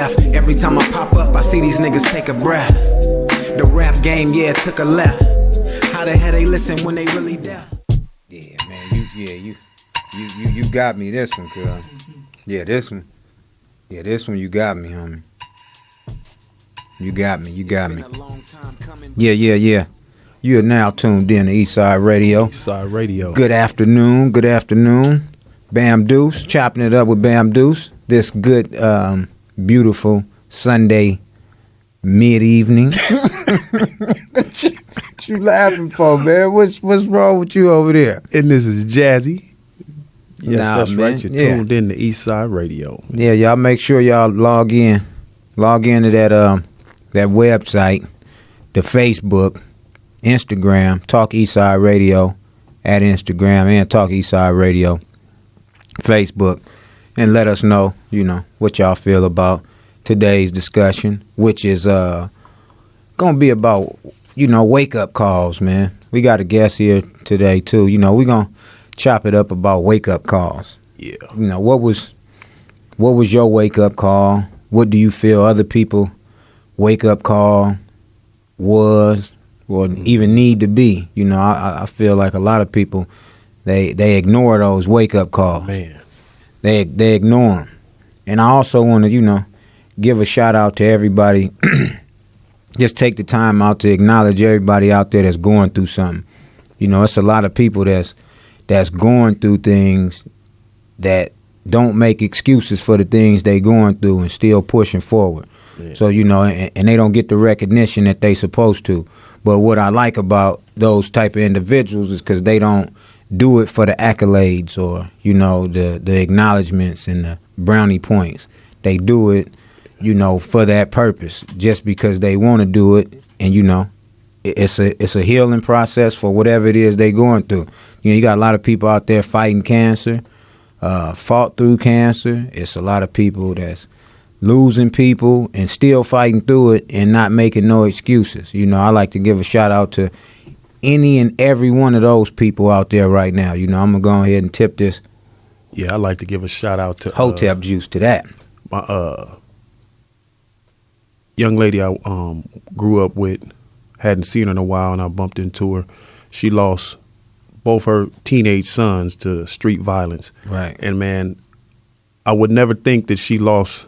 left. Every time I pop up, I see these niggas take a breath. The rap game, yeah, took a left. How the hell they listen when they really deaf? Yeah, man, you got me this one, cuz. Yeah, this one. Yeah, this one you got me, homie. You got me. Yeah. You are now tuned in to Eastside Radio. Eastside Radio. Good afternoon. Bam Deuce, chopping it up with Bam Deuce. This good, beautiful Sunday mid-evening. What you laughing for, man? What's wrong with you over there? And this is Jazzy. Yes, that's man. right. You're tuned in to Eastside Radio. Yeah, y'all make sure y'all log into that website, the Facebook, Instagram, Talk Eastside Radio at Instagram, and Talk Eastside Radio Facebook, and let us know, what y'all feel about today's discussion, which is gonna be about, wake up calls, man. We got a guest here today too. We're gonna chop it up about wake up calls. Yeah. What was your wake up call? What do you feel other people wake up call was or even need to be? I feel like a lot of people they ignore those wake up calls. Man, they ignore them. And I also want to give a shout out to everybody. Just take the time out to acknowledge everybody out there that's going through something. It's a lot of people that's going through things that don't make excuses for the things they going through and still pushing forward. Yeah. So, and they don't get the recognition that they supposed to. But what I like about those type of individuals is because they don't do it for the accolades or, the acknowledgments and the brownie points. They do it, for that purpose, just because they want to do it. And, it's a healing process for whatever it is they going through. You got a lot of people out there fighting cancer, fought through cancer. It's a lot of people that's losing people and still fighting through it and not making no excuses. I like to give a shout out to any and every one of those people out there right now. I'm going to go ahead and tip this. Yeah, I like to give a shout out to Hotep Juice to that. My young lady I grew up with, hadn't seen her in a while, and I bumped into her. She lost both her teenage sons to street violence. Right. And, man, I would never think that she lost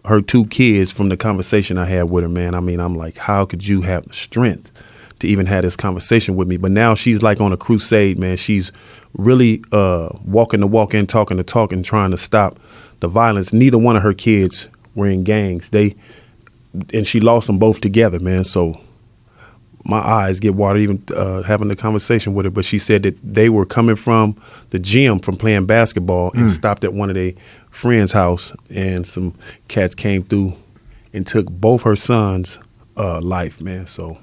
her two kids from the conversation I had with her, man. I mean, I'm like, how could you have the strength to even have this conversation with me? But now she's like on a crusade, man. She's really walking the walk and talking the talk and trying to stop the violence. Neither one of her kids were in gangs. And she lost them both together, man. So my eyes get watered even having the conversation with her. But she said that they were coming from the gym from playing basketball and stopped at one of their friends' house, and some cats came through and took both her sons' life, man. So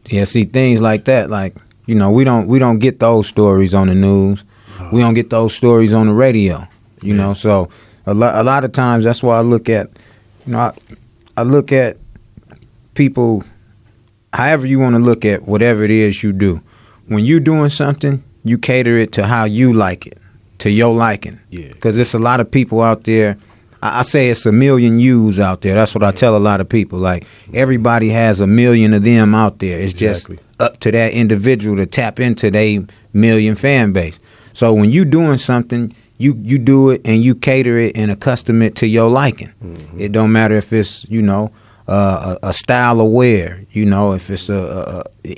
yeah, see, things like that, like, we don't get those stories on the news. We don't get those stories on the radio. So a lot of times that's why I look at I look at people. However you want to look at whatever it is you do. When you're doing something, you cater it to how you like it, to your liking. Yeah. Because there's a lot of people out there. I say it's a million yous out there. That's what I tell a lot of people. Like, everybody has a million of them out there. It's exactly. Just up to that individual to tap into their million fan base. So when you doing something, you do it and you cater it and accustom it to your liking. Mm-hmm. It don't matter if it's, a style of wear, if it's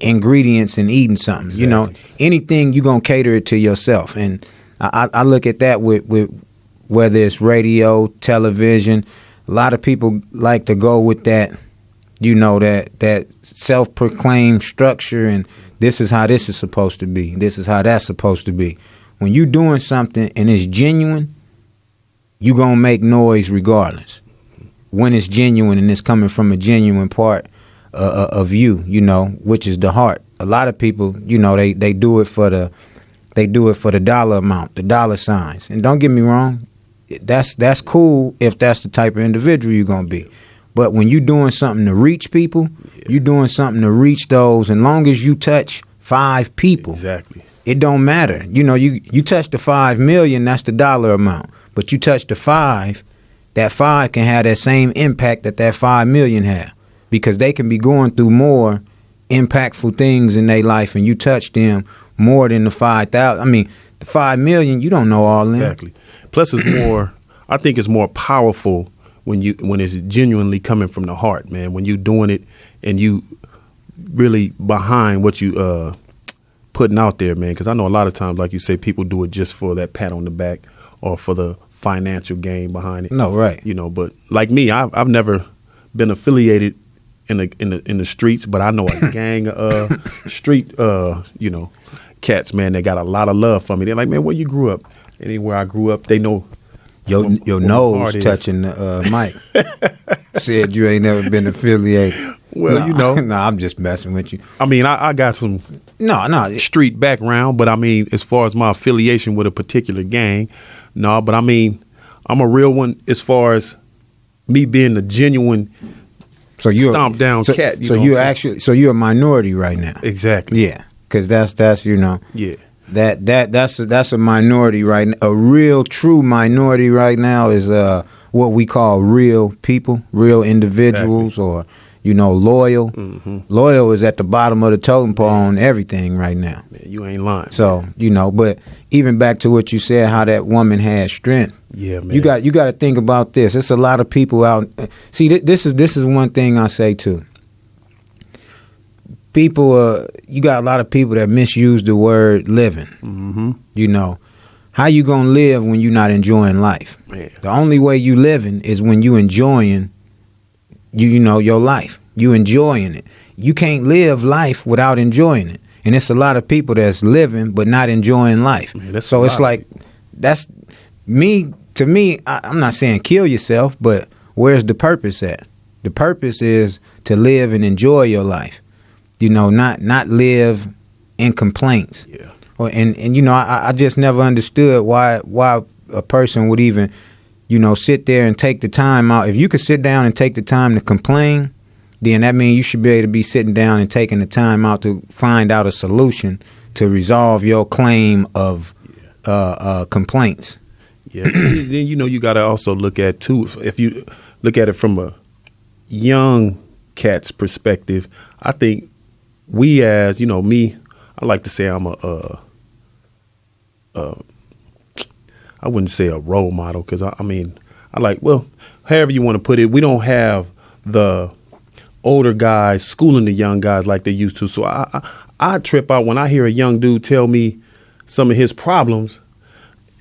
ingredients in eating something, exactly. Anything you gonna cater it to yourself. And I look at that with whether it's radio, television. A lot of people like to go with that, that self-proclaimed structure, and this is how this is supposed to be. This is how that's supposed to be. When you doing something and it's genuine, you gonna make noise regardless. When it's genuine and it's coming from a genuine part of you, which is the heart. A lot of people, they do it for the dollar amount, the dollar signs. And don't get me wrong, that's cool if that's the type of individual you're gonna be. But when you're doing something to reach people, you're doing something to reach those. And long as you touch 5 people, exactly, it don't matter. You touch the 5 million, that's the dollar amount. But you touch the 5. that 5 can have that same impact that 5 million have, because they can be going through more impactful things in their life, and you touch them more than the 5,000. I mean, the 5 million, you don't know all of them. Exactly. Plus, it's more. I think it's more powerful when it's genuinely coming from the heart, man. When you doing it and you really behind what you putting out there, man. Because I know a lot of times, like you say, people do it just for that pat on the back or for the financial gain behind it. No, right. You know, but like me, I've never been affiliated in the streets, but I know a gang of street cats, man. They got a lot of love for me. They're like, man, where you grew up? Anywhere I grew up, they know. Your nose touching the mic. Said you ain't never been affiliated. Well, No, I'm just messing with you. I mean, I got some street background, but I mean, as far as my affiliation with a particular gang, no. But I mean, I'm a real one as far as me being a genuine stomp down cat. You're a minority right now. Exactly. Yeah, because that's Yeah. That's a minority right now. A real true minority right now is what we call real people, real individuals, exactly. Or loyal. Mm-hmm. Loyal is at the bottom of the totem pole on everything right now. Man, you ain't lying. So but even back to what you said, how that woman had strength. Yeah, man. You got to think about this. It's a lot of people out. See, this is one thing I say too. People, you got a lot of people that misuse the word living. Mm-hmm. How you gonna live when you're not enjoying life? Man. The only way you living is when you enjoying, your life. You enjoying it. You can't live life without enjoying it. And it's a lot of people that's living but not enjoying life. Man, so it's like, that's me. To me, I'm not saying kill yourself, but where's the purpose at? The purpose is to live and enjoy your life. Not live in complaints. Yeah. I just never understood why a person would even, sit there and take the time out. If you could sit down and take the time to complain, then that means you should be able to be sitting down and taking the time out to find out a solution to resolve your claim of complaints. Yeah. Then you got to also look at too. If you look at it from a young cat's perspective, I think. We as, me, I like to say I'm I wouldn't say a role model because, however you want to put it, we don't have the older guys schooling the young guys like they used to. So I trip out when I hear a young dude tell me some of his problems.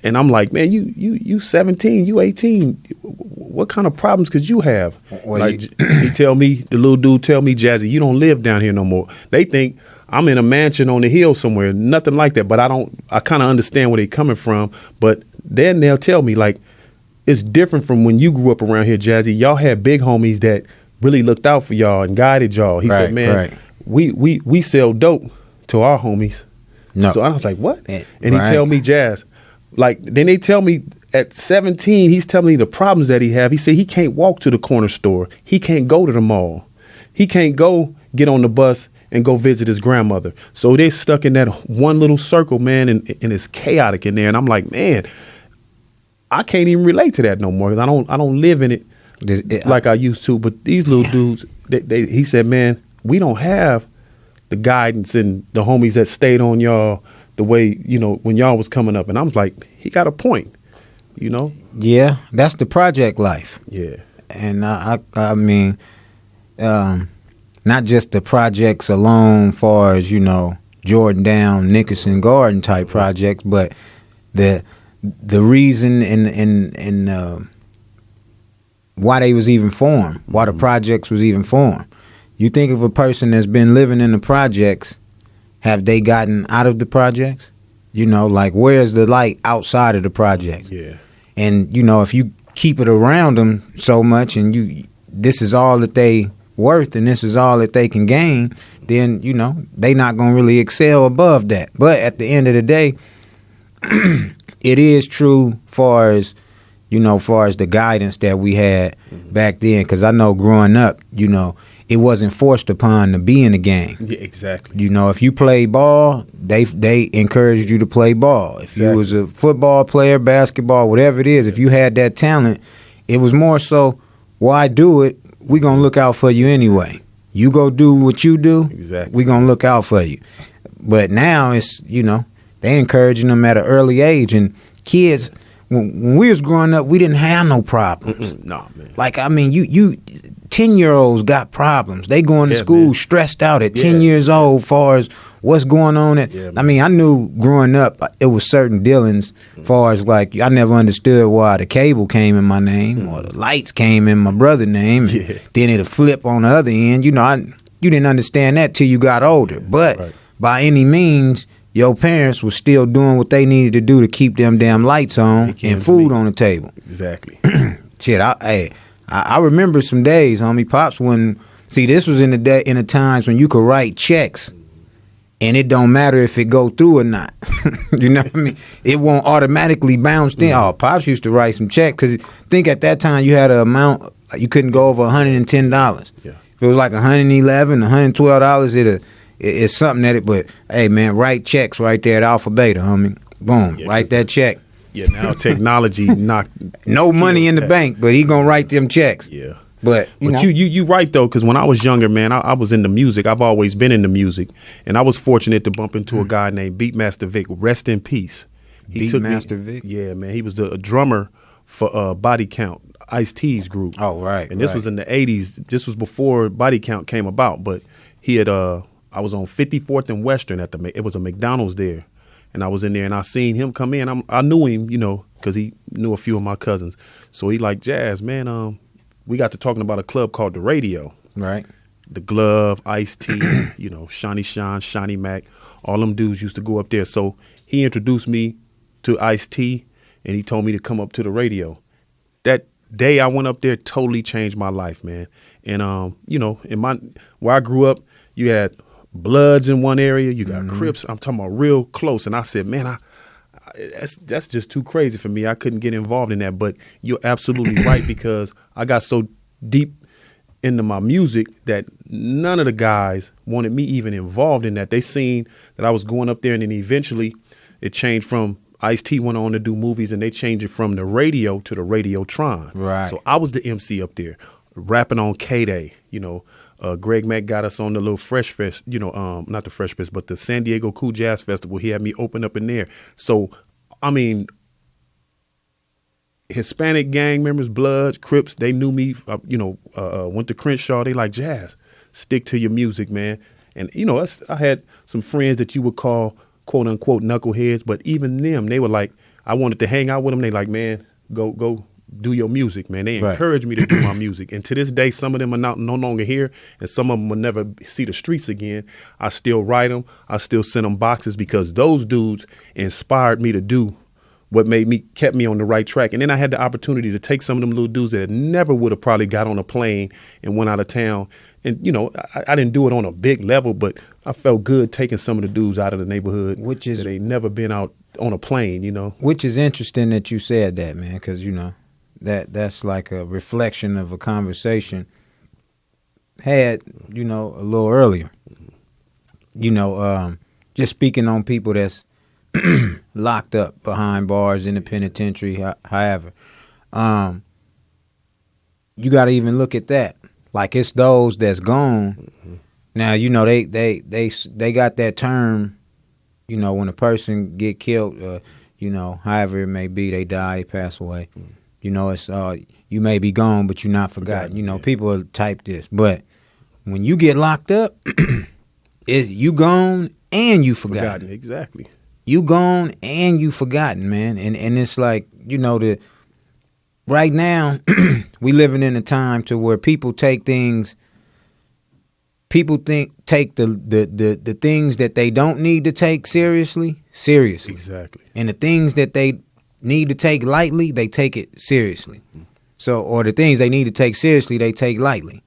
And I'm like, man, you 17, you 18. What kind of problems could you have? The little dude tell me, Jazzy, you don't live down here no more. They think I'm in a mansion on the hill somewhere. Nothing like that. But I kind of understand where they're coming from. But then they'll tell me, like, it's different from when you grew up around here, Jazzy. Y'all had big homies that really looked out for y'all and guided y'all. He said, man, we sell dope to our homies. No. So I was like, what? And he tell me, Jazz, like, then they tell me at 17, he's telling me the problems that he have. He said he can't walk to the corner store. He can't go to the mall. He can't go get on the bus and go visit his grandmother. So they're stuck in that one little circle, man, and it's chaotic in there. And I'm like, man, I can't even relate to that no more because I don't live in it like I used to. But these little dudes, he said, man, we don't have the guidance and the homies that stayed on y'all the way, when y'all was coming up. And I was like, he got a point, Yeah, that's the project life. Yeah. And I mean, not just the projects alone far as, Jordan Down, Nickerson Garden type projects, but the reason and why they was even formed, why the projects was even formed. You think of a person that's been living in the projects, have they gotten out of the projects? Like, where's the light outside of the project? Yeah. And, if you keep it around them so much and this is all that they worth and this is all that they can gain, then, they not going to really excel above that. But at the end of the day, it is true far as the guidance that we had back then. Because I know growing up, it wasn't forced upon to be in the game. Yeah, exactly. If you play ball, they encouraged you to play ball. If you was a football player, basketball, whatever it is, if you had that talent, It was more so, why do it? We gonna look out for you anyway. You go do what you do. Exactly. We gonna look out for you. But now it's, you know, they encouraging them at an early age. And kids, when we was growing up, we didn't have no problems. Nah, man. Like, I mean, you 10-year-olds got problems. They going to school man. stressed out at 10 years old, far as what's going on. I mean, I knew growing up it was certain dealings, far as like, I never understood why the cable came in my name or the lights came in my brother's name. Yeah. Then it'll flip on the other end. You know, you didn't understand that till you got older. But by any means, your parents were still doing what they needed to do to keep them damn lights on and food on the table. Exactly. Shit, I remember some days, homie. Pops wouldn't see. This was in the times when you could write checks, and it don't matter if it go through or not. You know what I mean? It won't automatically bounce in. Oh, Pops used to write some checks because think at that time you had an amount you couldn't go over $110. Yeah. If it was like $111, $112, it's something that it. But hey, man, write checks right there at Alpha Beta, homie. Boom, write that check. Yeah, now technology knocked no money in the bank, but he gonna write them checks. Yeah. But you right though, because when I was younger, man, I was into music. I've always been into music, and I was fortunate to bump into a guy named Beatmaster Vic. Rest in peace. Beatmaster Vic. Yeah, man, he was the drummer for Body Count, Ice-T's group. Oh, right. And this was in the '80s. This was before Body Count came about. But he had I was on 54th and Western it was a McDonald's there. And I was in there, and I seen him come in. I knew him, you know, because he knew a few of my cousins. So he like, Jazz, man, we got to talking about a club called The Radio. Right. The Glove, Ice-T, you know, Shawnee Sean, Shawnee Mac, all them dudes used to go up there. So he introduced me to Ice-T, and he told me to come up to The Radio. That day I went up there totally changed my life, man. And, you know, where I grew up, you had Bloods in one area, you got Crips. I'm talking about real close. And I said, man, that's just too crazy for me. I couldn't get involved in that. But you're absolutely right, because I got so deep into my music that none of the guys wanted me even involved in that. They seen that I was going up there, and then eventually it changed from Ice-T went on to do movies, and they changed it from the radio to the Radiotron. Right. So I was the MC up there, rapping on K-Day, you know. Greg Mack got us on the little Fresh Fest, you know, not the Fresh Fest, but the San Diego Cool Jazz Festival. He had me open up in there. So, I mean, Hispanic gang members, Bloods, Crips, they knew me, you know, went to Crenshaw. They like, Jazz, stick to your music, man. And, you know, I had some friends that you would call, quote unquote, knuckleheads, but even them, they were like, I wanted to hang out with them. They like, man, go do your music, man. They encouraged me to do my music. And to this day, some of them are no longer here, and some of them will never see the streets again. I still write them. I still send them boxes, because those dudes inspired me to do what kept me on the right track. And then I had the opportunity to take some of them little dudes that never would have probably got on a plane and went out of town. And, you know, I didn't do it on a big level, but I felt good taking some of the dudes out of the neighborhood that ain't never been out on a plane, you know. Which is interesting that you said that, man, because, you know, that's like a reflection of a conversation had, you know, a little earlier. You know, just speaking on people that's locked up behind bars in the penitentiary, however. You got to even look at that. Like, it's those that's gone. Now, you know, they got that term, you know, when a person get killed, you know, however it may be, they die, they pass away. You know, it's you may be gone, but you're not forgotten. You know, people will type this. But when you get locked up, you gone and you forgotten. Exactly. You gone and you forgotten, man. And it's like, you know, right now, we living in a time to where people take the things that they don't need to take seriously. Exactly. And the things that they need to take lightly, they take it seriously. So, or the things they need to take seriously, they take lightly.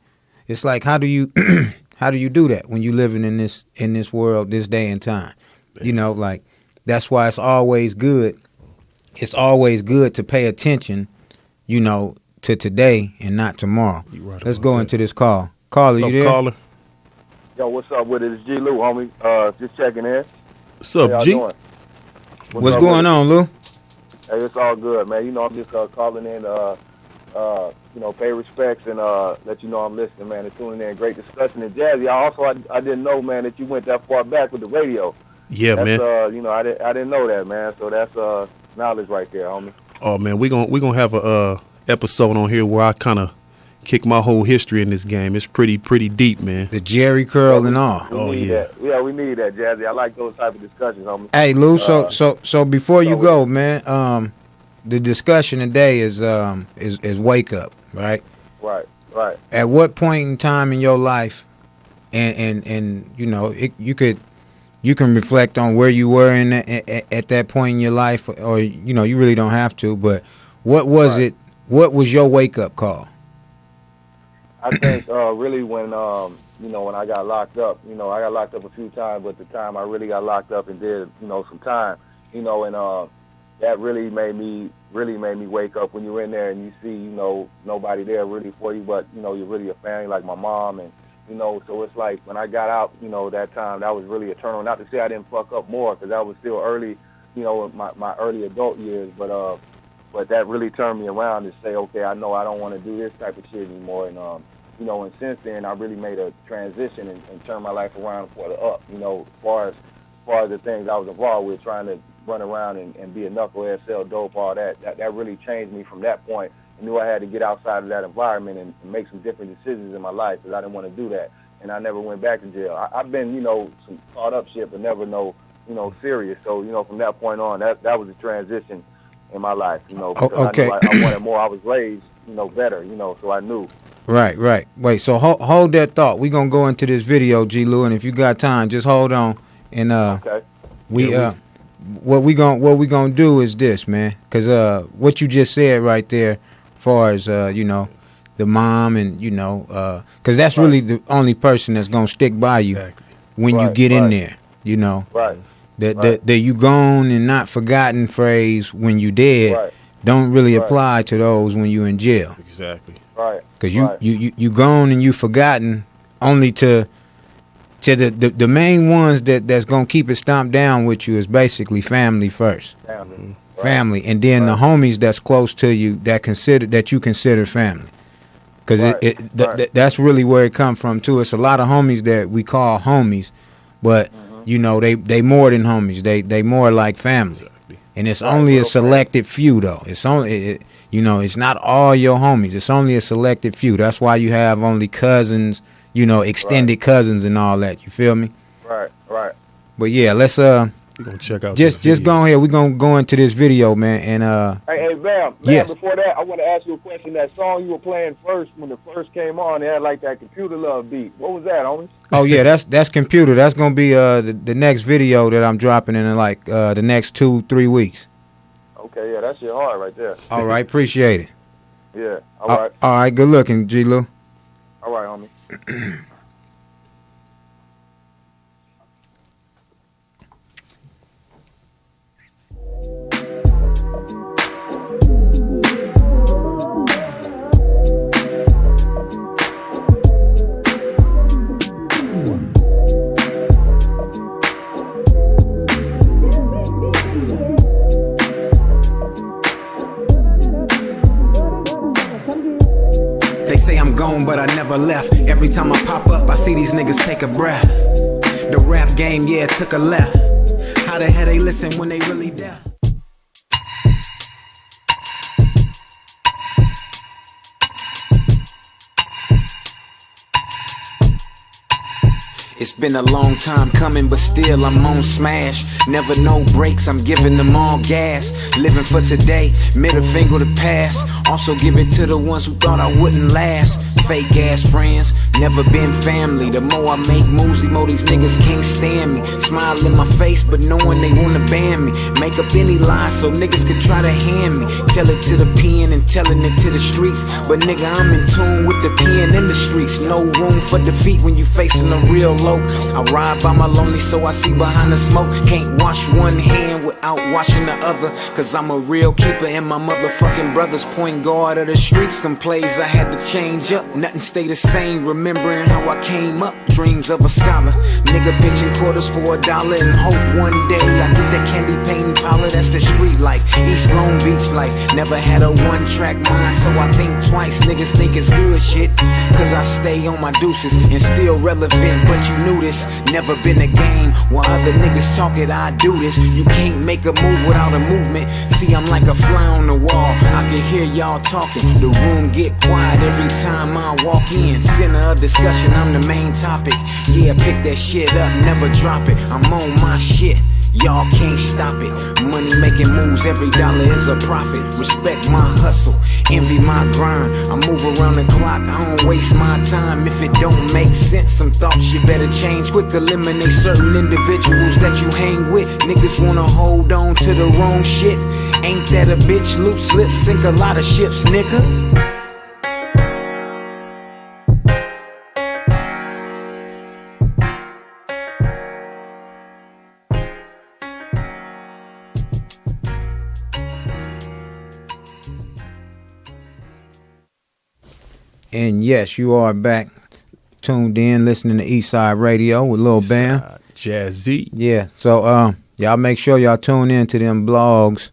It's like, how do you do that when you living in this world, this day and time? You know, like, that's why it's always good. It's always good to pay attention, you know, to today and not tomorrow. Right. Let's go into this call. Caller, you there? Caller? Yo, what's up with it? It's G. Lou, homie. Just checking in. What's up, G? Doing? What's going on, Lou? Hey, it's all good, man. You know, I'm just calling in. pay respects and let you know I'm listening, man, and tuning in. Great discussion. And Jazzy, I didn't know, man, that you went that far back with the radio. Yeah, that's, man. I didn't know that, man. So that's knowledge right there, homie. Oh man, we gonna have a episode on here where I kind of kick my whole history in this game. It's pretty deep, man. The Jerry curl and all. We need that. Yeah, we need that, Jazzy. I like those type of discussions, homie. Hey, Lou. So before you go, man, the discussion today is wake up, right? Right. At what point in time in your life, and you can reflect on where you were at that point in your life, or you really don't have to. But what was it? What was your wake up call? I think really when when I got locked up, I got locked up a few times, but the time I really got locked up and did some time, and that really made me wake up when you're in there and you see nobody there really for you, but you're really a family like my mom, and so it's like when I got out, that time that was really eternal. Not to say I didn't fuck up more, because I was still early, my early adult years, but that really turned me around to say, okay, I know I don't want to do this type of shit anymore, and and since then I really made a transition and turned my life around for the up, as far as the things I was involved with, trying to run around and be a knucklehead, sell dope, all that really changed me from that point. I knew I had to get outside of that environment and make some different decisions in my life, because I didn't want to do that, and I never went back to jail. I've been, some caught up shit, but never serious. So, from that point on, that was a transition in my life, because okay. I wanted more. I was raised, better, so I knew. Right. Wait, so hold that thought. We're going to go into this video, G. Lou, and if you got time, just hold on. And okay. What we gonna do is this, man, because what you just said right there, far as the mom and because that's really the only person that's gonna stick by you when you get in there, Right. The you gone and not forgotten phrase when you dead don't really apply to those when you in jail. Exactly. Right. Because you gone and you forgotten only to the main ones that's gonna keep it stomped down with you is basically family first. Family. Family, and then the homies that's close to you that you consider family. Because that's really where it come from too. It's a lot of homies that we call homies, but they more than homies. They more like family. Exactly. And it's only a selected few though. It's only it's not all your homies. It's only a selected few. That's why you have only cousins, extended cousins and all that. You feel me? Right. But yeah, let's we're gonna check out just go ahead. We're gonna go into this video, man. And hey, Bam. Yes. Before that, I want to ask you a question. That song you were playing first when it first came on, it had like that computer love beat. What was that, homie? Oh yeah, that's computer. That's gonna be the next video that I'm dropping in like the next 2-3 weeks. Okay, yeah, that's your heart right there. All right, appreciate it. Yeah, all right. All right, good looking, G. Lou. All right, homie. They say I'm gone, but I never left. Every time I pop up, I see these niggas take a breath. The rap game, yeah, took a left. How the hell they listen when they really deaf? It's been a long time coming, but still I'm on smash. Never no breaks, I'm giving them all gas. Living for today, middle finger to pass. Also give it to the ones who thought I wouldn't last. Fake ass friends, never been family. The more I make moves, the more these niggas can't stand me. Smile in my face, but knowing they wanna ban me. Make up any lie so niggas could try to hand me. Tell it to the pen and telling it to the streets. But nigga, I'm in tune with the pen in the streets. No room for defeat when you facing a real low. I ride by my lonely so I see behind the smoke. Can't wash one hand without washing the other. Cause I'm a real keeper and my motherfucking brother's point guard of the streets. Some plays I had to change up. Nothing stay the same, remembering how I came up. Dreams of a scholar, nigga pitching quarters for $1 and hope one day I get that candy painting parlor. That's the street life, East Long Beach life. Never had a one-track mind, so I think twice. Niggas think it's good shit, cause I stay on my deuces and still relevant. But you knew this, never been a game. While other niggas talk it, I do this. You can't make a move without a movement. See, I'm like a fly on the wall, I can hear y'all talking. The room get quiet every time I walk in. Center of discussion, I'm the main topic. Yeah, pick that shit up, never drop it. I'm on my shit, y'all can't stop it. Money making moves, every dollar is a profit. Respect my hustle, envy my grind. I move around the clock, I don't waste my time. If it don't make sense, some thoughts you better change quick. Eliminate certain individuals that you hang with. Niggas wanna hold on to the wrong shit. Ain't that a bitch? Loose lips sink a lot of ships, nigga. And yes, you are back, tuned in, listening to Eastside Radio with Lil Bam. Jazzy. Yeah, so y'all make sure y'all tune in to them blogs.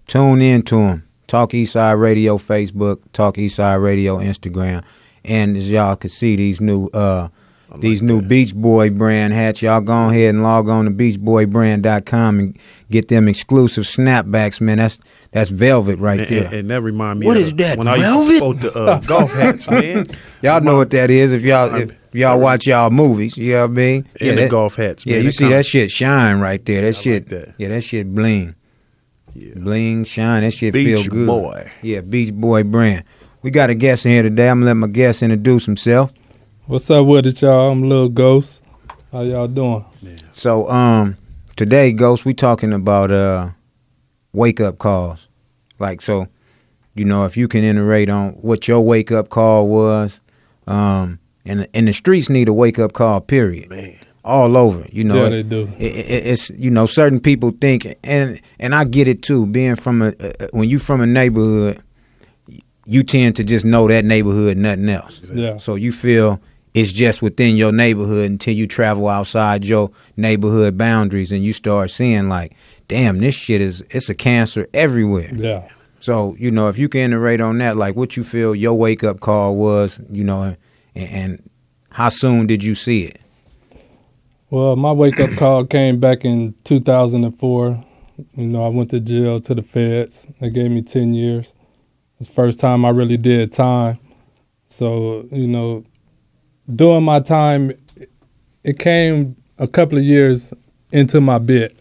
Tune in to them. Talk Eastside Radio Facebook, Talk Eastside Radio Instagram. And as y'all can see, these new Beach Boy brand hats, y'all go ahead and log on to beachboybrand.com and get them exclusive snapbacks, man. That's velvet right there. And that remind me What of is that, when I velvet? used to quote the golf hats, man. Y'all know what that is if y'all watch y'all movies, you know what I mean? And the golf hats, man. Yeah, you see that shit shine right there. That shit, like that. Yeah, that shit bling. Yeah. Bling, shine, that shit Beach feel good. Boy. Yeah, Beach Boy brand. We got a guest in here today. I'm gonna let my guest introduce himself. What's up with it, y'all? I'm Lil Ghost. How y'all doing? Man. So, today, Ghost, we talking about wake up calls. Like, so, you know, if you can iterate on what your wake up call was, and the streets need a wake up call. Period. Man. All over, you know. Yeah, they do. It's, you know, certain people think, and I get it too. Being from when you from a neighborhood, you tend to just know that neighborhood, nothing else. Yeah. So you feel it's just within your neighborhood until you travel outside your neighborhood boundaries and you start seeing like, damn, this shit it's a cancer everywhere. Yeah. So, you know, if you can iterate on that, like what you feel your wake up call was, you know, and how soon did you see it? Well, my wake up call came back in 2004. You know, I went to jail to the feds. They gave me 10 years. It's the first time I really did time. So, you know, during my time, it came a couple of years into my bit.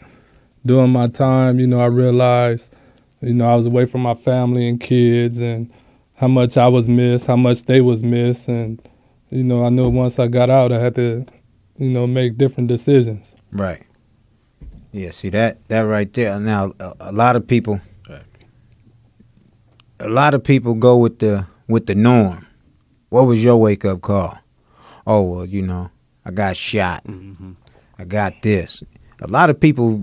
During my time, you know, I realized, you know, I was away from my family and kids and how much I was missed, how much they was missed. And, you know, I knew once I got out, I had to, you know, make different decisions. Right. Yeah, see that right there. Now, a lot of people go with the norm. What was your wake up call? Oh, well, you know, I got shot. Mm-hmm. I got this. A lot of people,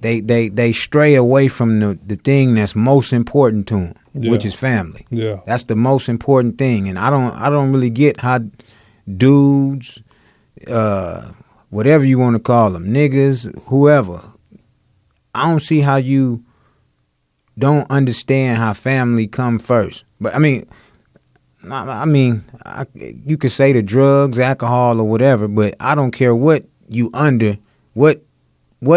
they stray away from the thing that's most important to them, which is family. Yeah, that's the most important thing. And I don't really get how dudes, whatever you want to call them, niggas, whoever. I don't see how you don't understand how family come first. But I mean, you could say the drugs, alcohol, or whatever, but I don't care what you under, what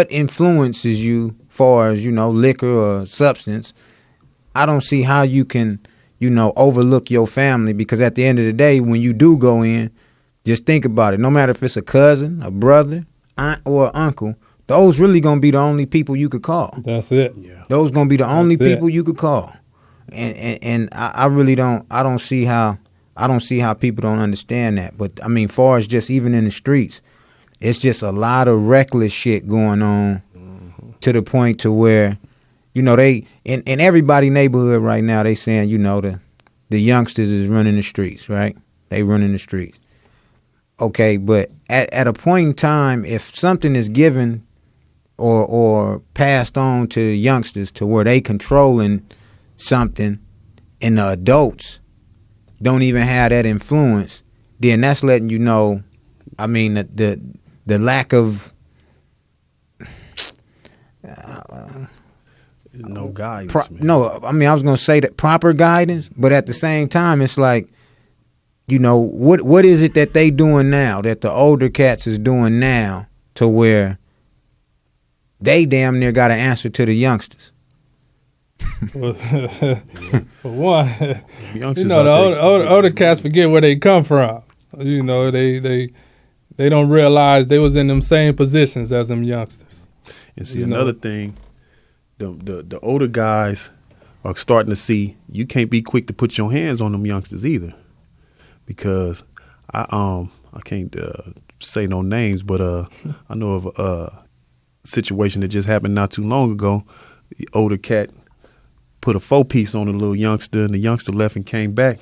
influences you, far as, you know, liquor or substance. I don't see how you can, you know, overlook your family, because at the end of the day, when you do go in, just think about it. No matter if it's a cousin, a brother, aunt, or uncle, those really gonna be the only people you could call. That's it. Yeah. Those gonna be the only people you could call. And I really don't see how people don't understand that. But I mean, far as just even in the streets, it's just a lot of reckless shit going on, to the point to where, you know, they in everybody neighborhood right now, they saying, you know, the youngsters is running the streets, right? They running the streets. Okay, but at a point in time, if something is given or passed on to the youngsters to where they controlling something, and the adults, don't even have that influence, then that's letting you know, I mean, the lack of no guidance. no, I mean, I was gonna say that proper guidance, but at the same time, it's like, you know, what is it that they doing now that the older cats is doing now to where they damn near got an answer to the youngsters? For one, Youngsters you know, the out there- older cats forget where they come from. You know, they don't realize they was in them same positions as them youngsters. And see, you know. another thing, the older guys are starting to see you can't be quick to put your hands on them youngsters either, because I can't say no names, but I know of a situation that just happened not too long ago. The older cat put a 4-piece on a little youngster, and the youngster left and came back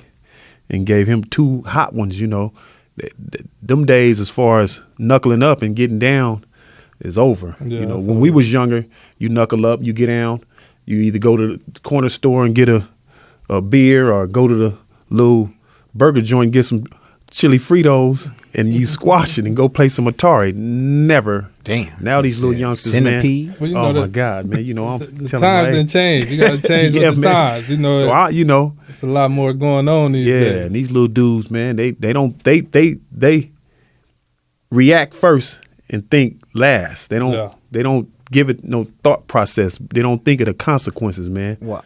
and gave him 2 hot ones. You know, them days as far as knuckling up and getting down is over. Yeah, you know, it's when we over. was younger, you knuckle up, you get down, you either go to the corner store and get a beer, or go to the little burger joint and get some chili Fritos, and you squash it and go play some Atari. Never. Damn. Now these little youngsters, Centipede. man. Well, you know, Oh my the- God, man. You know, I'm The telling times you, didn't change. You got to change Yeah, with the man. times. You know, So you know, it's a lot more going on these yeah, days. and these little dudes, man, they react first and think last. They don't give it no thought process. They don't think of the consequences, man. Well,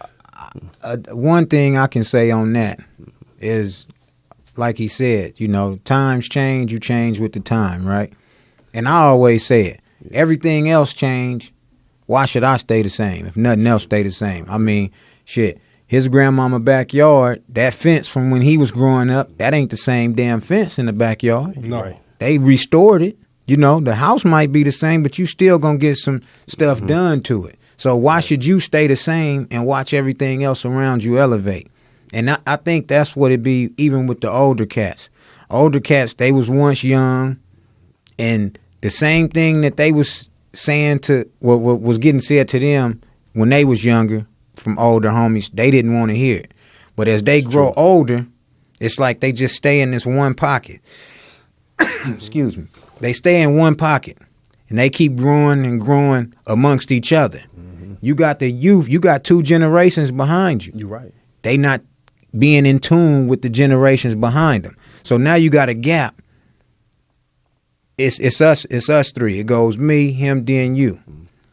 one thing I can say on that is, like he said, you know, times change, you change with the time, right? And I always say it, everything else change, why should I stay the same if nothing else stay the same? I mean, shit, his grandmama backyard, that fence from when he was growing up, that ain't the same damn fence in the backyard. No. Right. They restored it. You know, the house might be the same, but you still gonna get some stuff done to it. So why should you stay the same and watch everything else around you elevate? And I think that's what it be even with the older cats. Older cats, they was once young, and the same thing that they was saying to what was getting said to them when they was younger from older homies, they didn't want to hear it. But as they grow older, it's like they just stay in this one pocket. Excuse me. They stay in one pocket, and they keep growing and growing amongst each other. You got the youth. You got 2 generations behind you. You're right. They not being in tune with the generations behind them. So now you got a gap. It's us 3. It goes me, him, then you.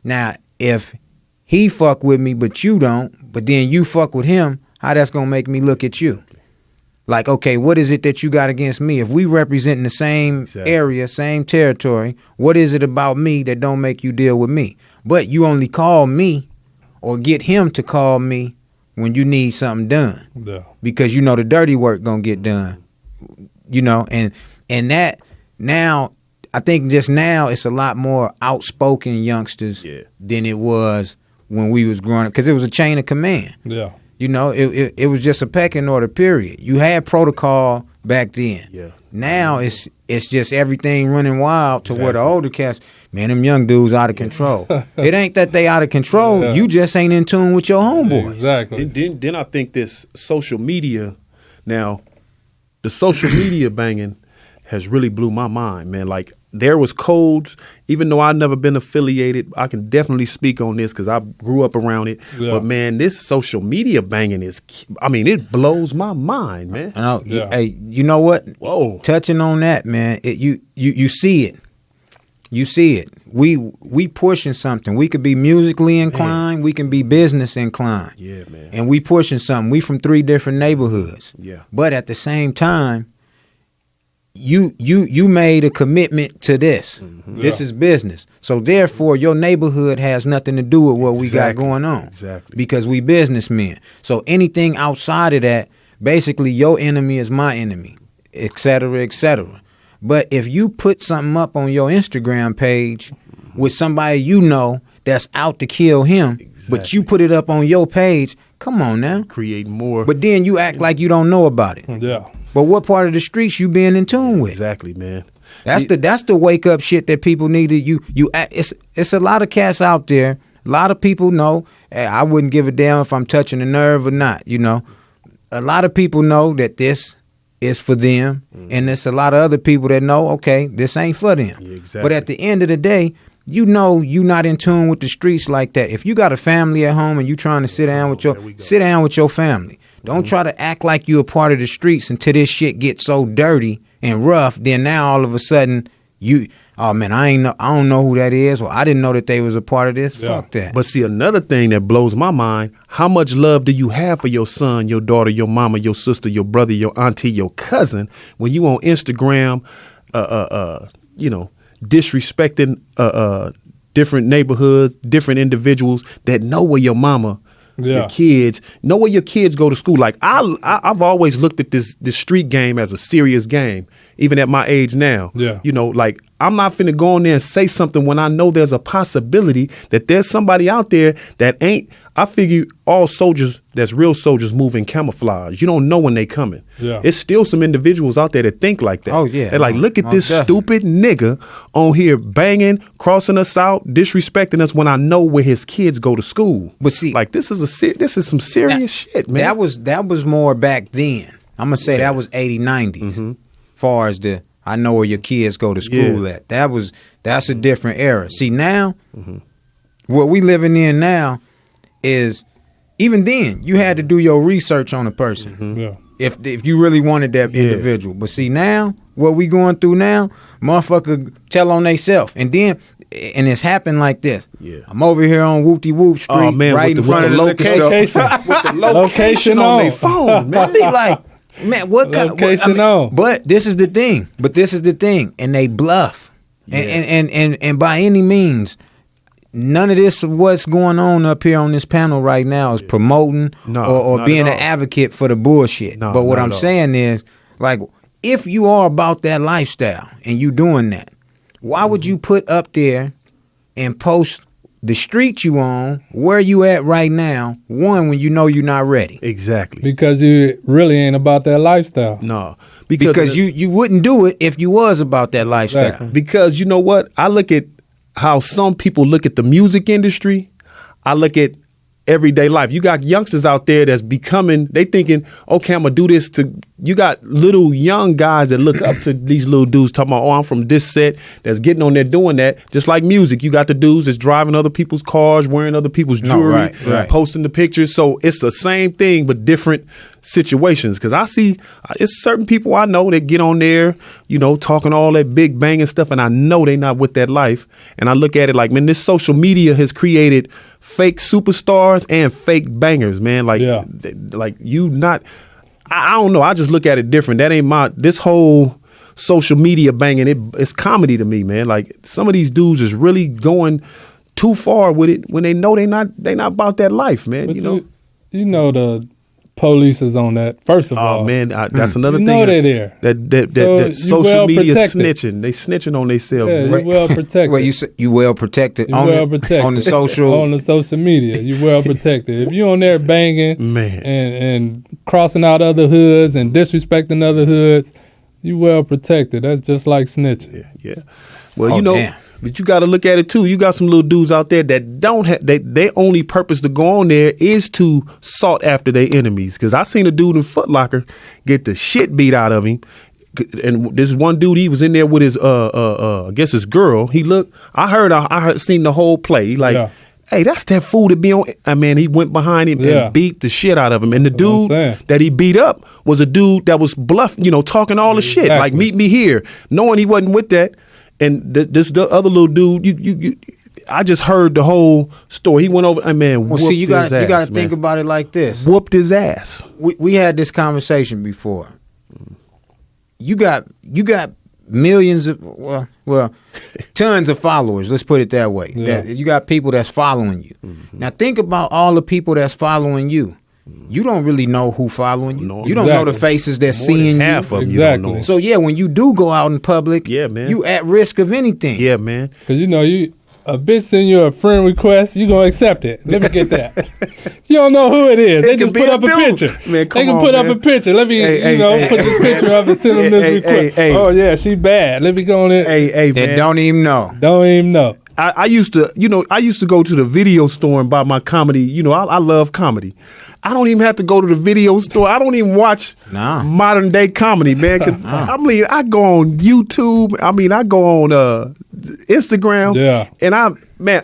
Now, if he fuck with me, but you don't, but then you fuck with him, how that's gonna make me look at you? Like, okay, what is it that you got against me? If we representing the same Exactly. area, same territory, what is it about me that don't make you deal with me? But you only call me or get him to call me when you need something done, Yeah. because you know the dirty work gonna get done. You know, and that now, I think just now it's a lot more outspoken youngsters Yeah. than it was when we was growing up, because it was a chain of command. Yeah. You know, it was just a pecking order, period. You had protocol back then. Yeah. Now it's just everything running wild to where the Exactly. older cats, man, them young dudes out of control. It ain't that they out of control. Yeah. You just ain't in tune with your homeboys. Exactly. Then I think this social media, now, the social media banging has really blew my mind, man. Like, there was codes, even though I've never been affiliated, I can definitely speak on this because I grew up around it. Yeah. But, man, this social media banging is, I mean, it blows my mind, man. You know, Yeah. hey, you know what? Whoa. Touching on that, man, you see it. You see it. We pushing something. We could be musically inclined. We can be business inclined. Yeah, man. And we pushing something. We from 3 different neighborhoods. Yeah. But at the same time, you made a commitment to this. This Yeah. is business. So therefore, your neighborhood has nothing to do with what we got Exactly. going on. Exactly. Because we businessmen. So anything outside of that, basically your enemy is my enemy, et cetera, et cetera. But if you put something up on your Instagram page with somebody you know that's out to kill him, but you Exactly. put it up on your page, come on now. Create more. But then you act like you don't know about it. Yeah. But what part of the streets you being in tune with? Exactly, man. That's the wake up shit that people need to it's a lot of cats out there. A lot of people know, hey, I wouldn't give a damn if I'm touching a nerve or not, you know. a lot of people know that this is for them, and there's a lot of other people that know, okay, this ain't for them. Yeah, exactly. But at the end of the day, you know you not in tune with the streets like that. If you got a family at home and you trying to sit down with your family. Don't try to act like you a part of the streets until this shit gets so dirty and rough. Then now all of a sudden oh man, I don't know who that is, or I didn't know that they was a part of this. Yeah. Fuck that. But see, another thing that blows my mind: how much love do you have for your son, your daughter, your mama, your sister, your brother, your auntie, your cousin when you on Instagram, disrespecting different neighborhoods, different individuals that know where your mama. Yeah. Your kids know where your kids go to school. Like I've always looked at this street game as a serious game, even at my age now. Yeah. You know, like I'm not finna go in there and say something when I know there's a possibility that there's somebody out there that ain't. I figure all soldiers, that's real soldiers, move in camouflage. You don't know when they coming. Yeah. It's still some individuals out there that think like that. Oh yeah. They're like, look at this stupid nigga on here banging, crossing us out, disrespecting us when I know where his kids go to school. But see, like this is some serious shit, man. That was more back then. I'm gonna say that was 80s, 90s. Far as I know where your kids go to school at. That's a different era. See now, what we living in now is, even then you had to do your research on a person. Yeah. If you really wanted that individual. But see now, what we going through now, motherfucker tell on they self. And it's happened like this. Yeah. I'm over here on Whoopty Whoop Street, right in front of the location. With the location on their phone, man. I be like, man, what kind? But this is the thing. And they bluff. And by any means, none of this what's going on up here on this panel right now is promoting or being an advocate for the bullshit. But what I'm saying is, like, if you are about that lifestyle and you doing that, why would you put up there and post the street you on, where you at right now, when you know you're not ready? Exactly. Because you really ain't about that lifestyle. No. Because you wouldn't do it if you was about that lifestyle. Exactly. Because you know what? I look at how some people look at the music industry. I look at everyday life. You got youngsters out there that's they thinking, okay, I'm gonna do this you got little young guys that look up to these little dudes talking about, oh, I'm from this set, that's getting on there doing that. Just like music, you got the dudes that's driving other people's cars, wearing other people's jewelry, posting the pictures. So it's the same thing, but different situations. Because I see it's certain people I know that get on there, talking all that big banging stuff, and I know they not with that life. And I look at it like, man, this social media has created fake superstars and fake bangers, man. Like you not. I don't know. I just look at it different. That ain't this whole social media banging. It's comedy to me, man. Like some of these dudes is really going too far with it when they know they not about that life, man. But the police is on that. First of all, man, that's another thing. They're there. That social media snitching. They snitching on themselves. Yeah, you well protected. Wait, you well protected. On the social media. You well protected. If you on there banging, man, and crossing out other hoods and disrespecting other hoods, you well protected. That's just like snitching. Yeah. Well, damn. But you got to look at it too. You got some little dudes out there that don't have their only purpose to go on there is to sought after their enemies. Because I seen a dude in Foot Locker get the shit beat out of him. And this one dude, he was in there with his I guess his girl. I seen the whole play. Like, hey, that's that fool that be on. I mean, he went behind him and beat the shit out of him. And the dude that he beat up was a dude that was bluff, talking all the shit. Like, meet me here, knowing he wasn't with that. And the other little dude, I just heard the whole story. He went over, whooped see, you got to his think about it like this. Whooped his ass. We had this conversation before. You got millions of tons of followers. Let's put it that way. Yeah. You got people that's following you. Mm-hmm. Now think about all the people that's following you. You don't really know who following you. No, you don't know the faces that's seeing you. Half of exactly. You don't know. So when you do go out in public, man, you at risk of anything. Yeah, man. Because a bitch send you a friend request, you gonna accept it. Let me get that. You don't know who it is. They just put up a picture. Man, they can put up a picture. Let me, put this picture up and send them this request. Oh yeah, she bad. Let me go on it. Hey, man. And don't even know. I used to go to the video store and buy my comedy. I love comedy. I don't even have to go to the video store. I don't even watch modern day comedy, man. Cause I mean, I go on YouTube. I mean, I go on Instagram. And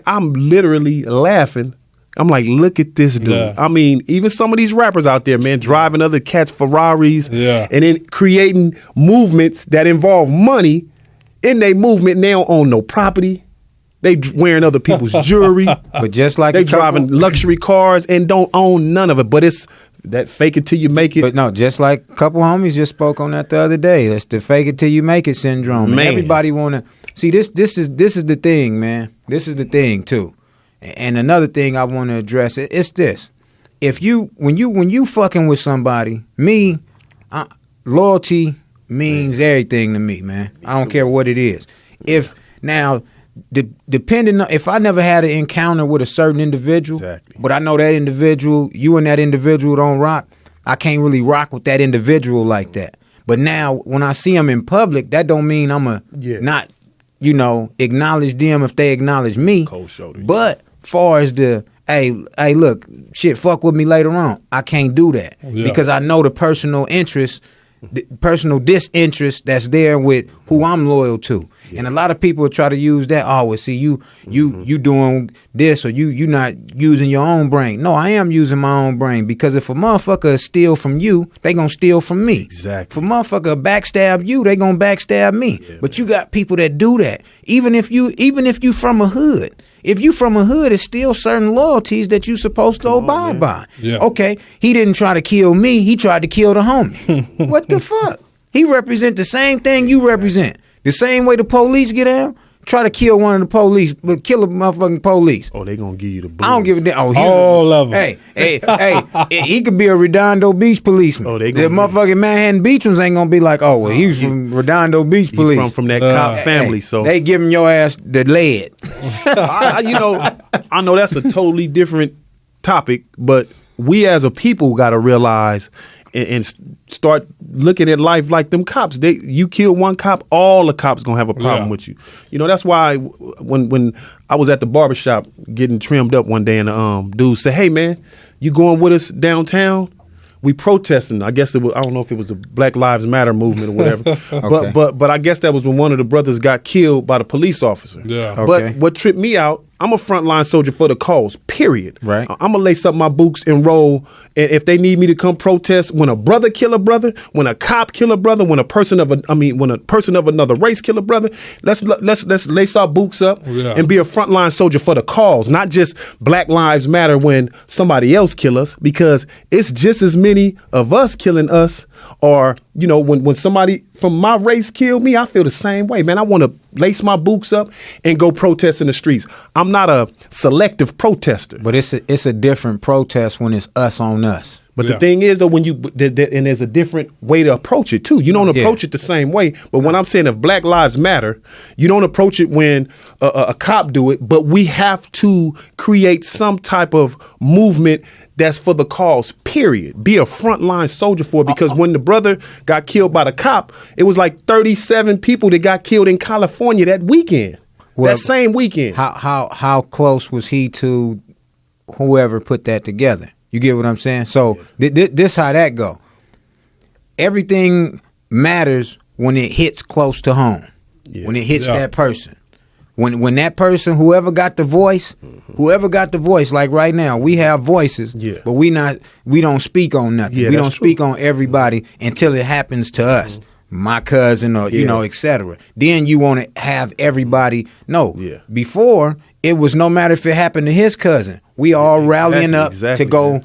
I'm literally laughing. I'm like, look at this dude. Yeah. I mean, even some of these rappers out there, man, driving other cats' Ferraris and then creating movements that involve money in their movement. And they don't own no property. They wearing other people's jewelry. But just like they driving luxury cars and don't own none of it. But it's that fake it till you make it. But no, just like a couple homies just spoke on that the other day. That's the fake it till you make it syndrome. Man. Everybody want to see this. This is the thing, man. This is the thing too. And another thing I want to address it's this: if when you fucking with somebody, loyalty means everything to me, man. I don't care what it is. If now, depending on if I never had an encounter with a certain individual, but I know that individual, you and that individual don't rock, I can't really rock with that individual like that. But now, when I see them in public, that don't mean I'm not, acknowledge them if they acknowledge me. Cold shoulder. But far as the hey, look, shit, fuck with me later on. I can't do that because I know the personal interest, the personal disinterest that's there with who I'm loyal to. And a lot of people try to use that. Oh, well, see, you doing this or you not using your own brain. No, I am using my own brain because if a motherfucker steal from you, they gonna steal from me. Exactly. If a motherfucker backstab you, they gonna backstab me. Yeah, but you got people that do that. Even if you from a hood. If you from a hood, it's still certain loyalties that you supposed to abide by. Yeah. Okay, he didn't try to kill me. He tried to kill the homie. What the fuck? He represent the same thing you represent. The same way the police get out, try to kill one of the police, but kill a motherfucking police. Oh, they gonna give you the blues. I don't give a damn. Oh, all of them. Hey, he could be a Redondo Beach policeman. Oh, they the motherfucking Manhattan Beach ones ain't gonna be like, oh, well, he's from Redondo Beach police. From that cop family, so they giving your ass the lead. I know that's a totally different topic, but we as a people got to realize and start looking at life like them cops. You kill one cop, all the cops gonna have a problem with you. That's why when I was at the barbershop getting trimmed up one day and the dude said, "Hey man, you going with us downtown? We protesting." I guess I don't know if it was a Black Lives Matter movement or whatever. Okay. But I guess that was when one of the brothers got killed by the police officer. Yeah. Okay. But what tripped me out, I'm a frontline soldier for the cause, period. Right. I'm going to lace up my boots and roll. And if they need me to come protest, when a brother kill a brother, when a cop kill a brother, when a person of another race kill a brother, let's lace our boots up and be a frontline soldier for the cause, not just Black Lives Matter when somebody else kill us, because it's just as many of us killing us. Or, when somebody from my race killed me, I feel the same way, man. I want to lace my boots up and go protest in the streets. I'm not a selective protester. But it's a different protest when it's us on us. But the thing is, though, when and there's a different way to approach it, too. You don't approach it the same way. But when I'm saying if Black Lives Matter, you don't approach it when a cop do it. But we have to create some type of movement that's for the cause, period. Be a frontline soldier for it. Because when the brother got killed by the cop, it was like 37 people that got killed in California that weekend. Well, that same weekend. How close was he to whoever put that together? You get what I'm saying? So this how that go. Everything matters when it hits close to home. Yeah. When it hits that person. When that person, whoever got the voice, like right now, we have voices, but we don't speak on nothing. We don't speak on everybody until it happens to us. My cousin or, etc. Then you want to have everybody know. Yeah. Before, it was no matter if it happened to his cousin. We all rallying up to go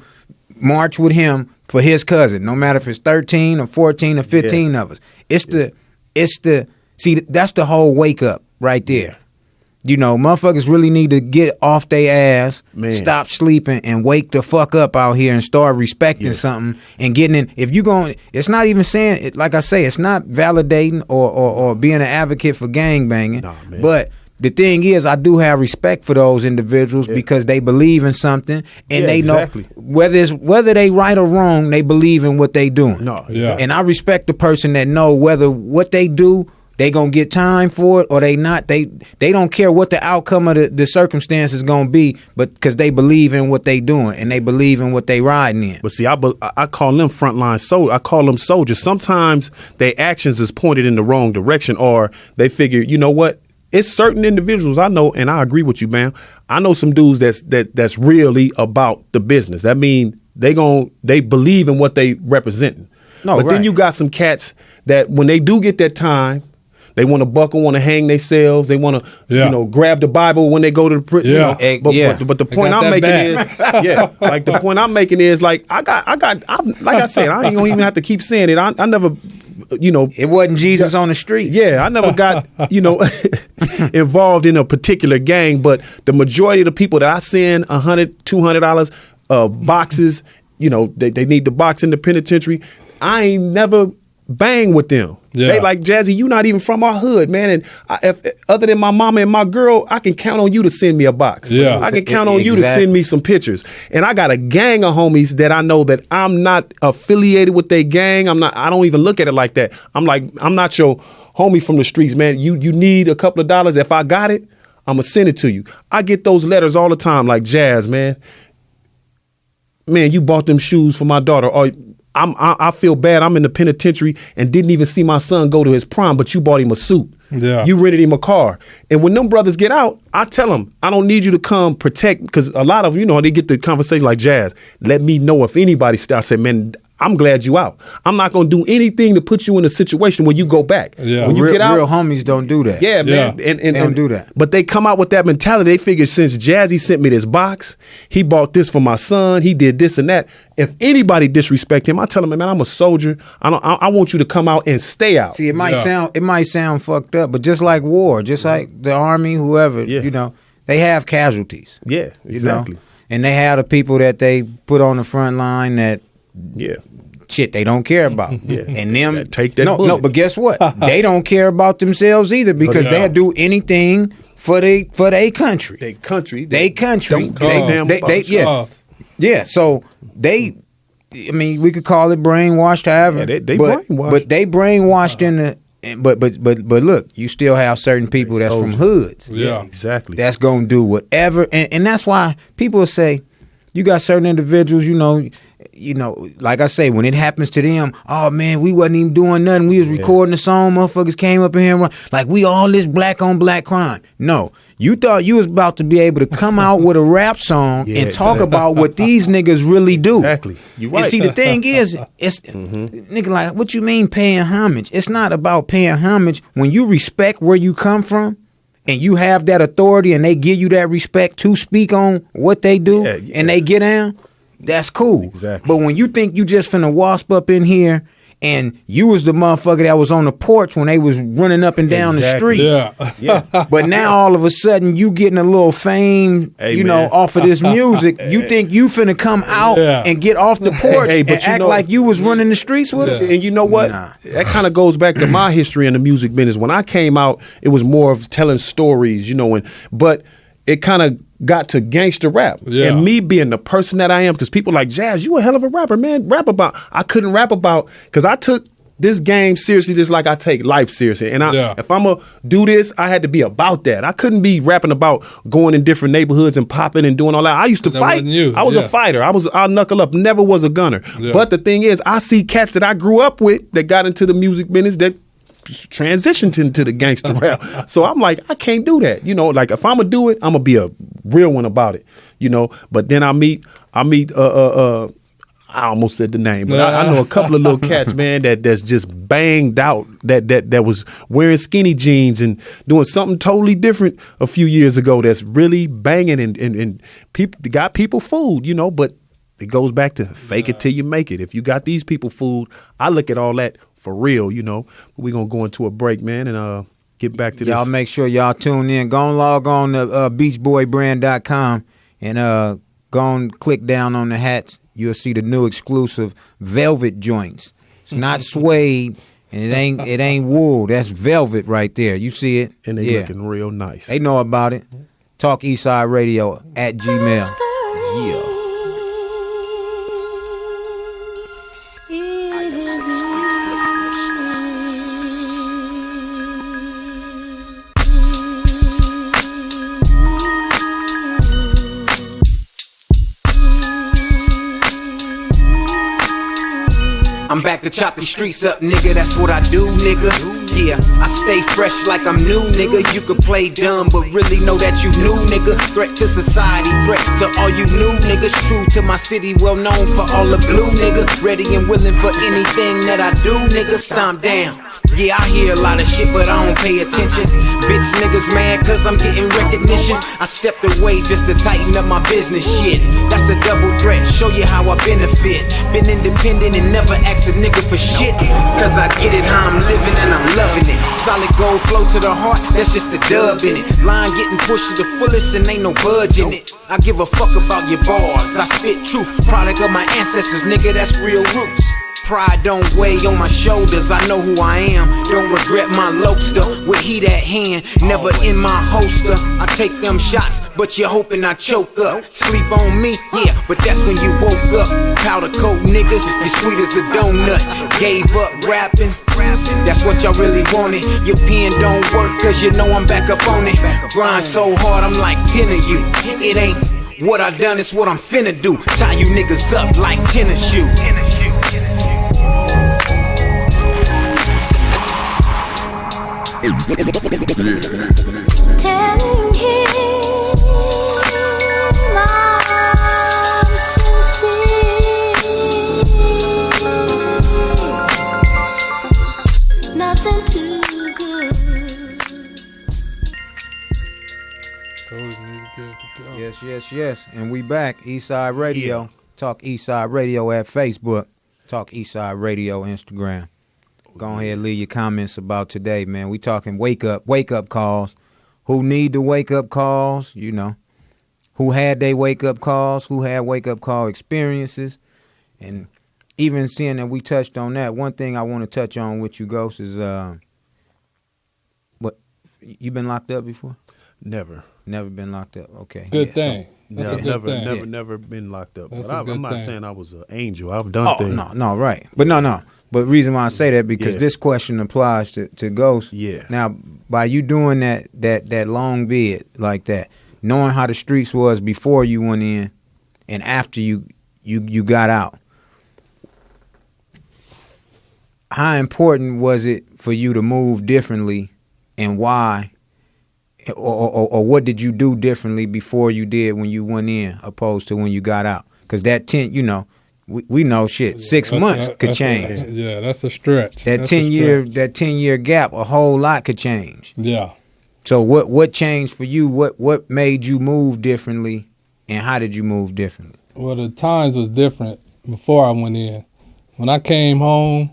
march with him for his cousin, no matter if it's 13 or 14 or 15 of us. See, that's the whole wake up right there. Motherfuckers really need to get off their ass, stop sleeping, and wake the fuck up out here and start respecting something and getting in. If you going, it's not even saying, like I say, it's not validating or being an advocate for gangbanging. Nah, but the thing is, I do have respect for those individuals because they believe in something and they know whether they right or wrong, they believe in what they doing. No, and I respect the person that know whether what they do they gonna get time for it or they not. They don't care what the outcome of the circumstance is gonna be, but because they believe in what they doing and they believe in what they riding in. But see, I call them frontline soldiers. I call them soldiers. Sometimes their actions is pointed in the wrong direction, or they figure, you know what? It's certain individuals I know, and I agree with you, man. I know some dudes that's really about the business. That mean they believe in what they representing. No, but then you got some cats that when they do get that time, they want to buckle, want to hang themselves. They want to, grab the Bible when they go to the prison. Yeah. But the point I'm making is, like the point I'm making is, like I said, I ain't gonna even have to keep saying it. I never, it wasn't Jesus on the street. Yeah, I never got, involved in a particular gang, but the majority of the people that I send $100, $200 boxes, they need the box in the penitentiary. I ain't never bang with them. Yeah. They like, Jazzy, you not even from our hood, man. And if other than my mama and my girl, I can count on you to send me a box. Yeah. I can count on you to send me some pictures. And I got a gang of homies that I know that I'm not affiliated with their gang. I don't even look at it like that. I'm not your homie from the streets, man. You need a couple of dollars. If I got it, I'm gonna send it to you. I get those letters all the time, like, Jazz, man, you bought them shoes for my daughter. Or I feel bad. I'm in the penitentiary and didn't even see my son go to his prom, but you bought him a suit. Yeah. You rented him a car. And when them brothers get out, I tell them, I don't need you to come protect, because a lot of, they get the conversation like, Jazz, let me know if anybody I said, man, I'm glad you out. I'm not going to do anything to put you in a situation when you go back. Yeah. When you get out. Real homies don't do that. Yeah, man. Yeah. And don't do that. But they come out with that mentality. They figure since Jazzy sent me this box, he bought this for my son, he did this and that. If anybody disrespect him, I tell him, man, I'm a soldier. I want you to come out and stay out. See, it might sound fucked up, but just like war, just like the army, whoever, they have casualties. Yeah, exactly. And they have the people that they put on the front line that shit they don't care about. And them take that no, bullet. but guess what? They don't care about themselves either, because they'll do anything for their country. They country. They country. Don't give a damn about Yeah. So we could call it brainwashed, however. Yeah, they but, brainwashed. But they brainwashed in the. But look, you still have certain people that's from hoods. Yeah, exactly. That's gonna do whatever, and that's why people say you got certain individuals. Like I say, when it happens to them, oh man, we wasn't even doing nothing. We was recording a song. Motherfuckers came up in here and run, like we all this black on black crime. No, you thought you was about to be able to come out with a rap song and talk about what these niggas really do. Exactly. You right. And see, the thing is, it's nigga like, what you mean paying homage? It's not about paying homage when you respect where you come from. And you have that authority, and they give you that respect to speak on what they do, and they get down. That's cool. Exactly. But when you think you just finna wasp up in here and you was the motherfucker that was on the porch when they was running up and down the street. Yeah. But now all of a sudden you getting a little fame, off of this music. You think you finna come out and get off the porch and act like you was running the streets with us? And you know what? Nah. That kind of goes back to my history in the music business. When I came out, it was more of telling stories, but it kind of got to gangster rap. Yeah. And me being the person that I am, because people like, Jazz, you a hell of a rapper, man. I couldn't rap about, because I took this game seriously just like I take life seriously. And if I'm going to do this, I had to be about that. I couldn't be rapping about going in different neighborhoods and popping and doing all that. I used to fight. I was a fighter. I'll knuckle up, never was a gunner. Yeah. But the thing is, I see cats that I grew up with that got into the music business that transitioned into the gangster rap. So I'm like, I can't do that. Like if I'm gonna do it, I'm gonna be a real one about it. But then I meet I almost said the name, but I know a couple of little cats, man, that's just banged out, that was wearing skinny jeans and doing something totally different a few years ago that's really banging and people got people fooled, but it goes back to fake it till you make it. If you got these people fooled, I look at all that for real, We're going to go into a break, man, and get back to this. Y'all make sure y'all tune in. Go and log on to beachboybrand.com and go and click down on the hats. You'll see the new exclusive velvet joints. It's not suede and it ain't wool. That's velvet right there. You see it? And they looking real nice. They know about it. Talk Eastside Radio at Gmail. Yeah. back to chop these streets up, nigga. That's what I do, nigga. Yeah, I stay fresh like I'm new, nigga. You could play dumb, but really know that you new, nigga. Threat to society, threat to all you new niggas. True to my city, well known for all the blue, nigga. Ready and willing for anything that I do, nigga. Stomp down. Yeah, I hear a lot of shit, but I don't pay attention. Bitch niggas mad cause I'm getting recognition. I stepped away just to tighten up my business shit. That's a double threat, show you how I benefit. Been independent and never asked a nigga for shit. Cause I get it how I'm living and I'm loving it. Solid gold flow to the heart, that's just a dub in it. Line getting pushed to the fullest and ain't no budge in it. I give a fuck about your bars, I spit truth. Product of my ancestors, nigga, that's real roots. Pride don't weigh on my shoulders, I know who I am. Don't regret my loaster, with heat at hand, never in my holster. I take them shots, but you're hoping I choke up. Sleep on me, yeah, but that's when you woke up. Powder coat niggas, you sweet as a donut. Gave up rapping, that's what y'all really wanted. Your pen don't work, cause you know I'm back up on it. Grind so hard, I'm like 10 of you. It ain't what I done, it's what I'm finna do. Tie you niggas up like tennis shoe. Telling him I'm sincere, nothing too good. Yes. And we back. Eastside Radio. Yeah. Talk Eastside Radio at Facebook. Talk Eastside Radio Instagram. Go ahead, leave your comments about today, man. We talking wake up calls. Who need the wake up calls? You know, who had they wake up calls? Who had wake up call experiences? And even seeing that we touched on that, one thing I want to touch on with you, Ghost, is what you been locked up before? Never. Never been locked up. Okay. Good thing. That's a good never, thing. never been locked up. That's But a good I'm not thing. saying I was an angel. I've done things. No, right. But no. But reason why I say that, because Yeah. this question applies to Ghost. Yeah. Now, by you doing that long bid like that, knowing how the streets was before you went in and after you got out, how important was it for you to move differently, and why? Or what did you do differently before you did when you went in, opposed to when you got out? Because that 10, we know shit. 6 months could change. That's a stretch. That That's 10-year gap, a whole lot could change. Yeah. So what changed for you? What made you move differently, and how did you move differently? Well, the times was different before I went in. When I came home,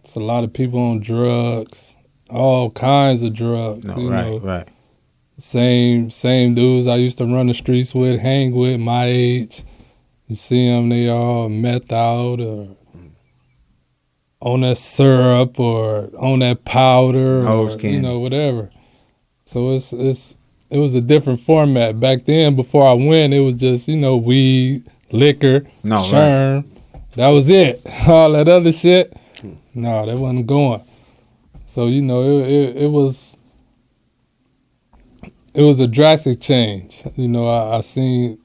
it's a lot of people on drugs, all kinds of drugs. Right. Same dudes I used to run the streets with, hang with, my age. You see them, they all meth out or on that syrup or on that powder Nose or candy. whatever. So it was a different format back then. Before I went, it was just weed, liquor, sherm. That was it. All that other shit, no, that wasn't going. So it was a drastic change. I seen,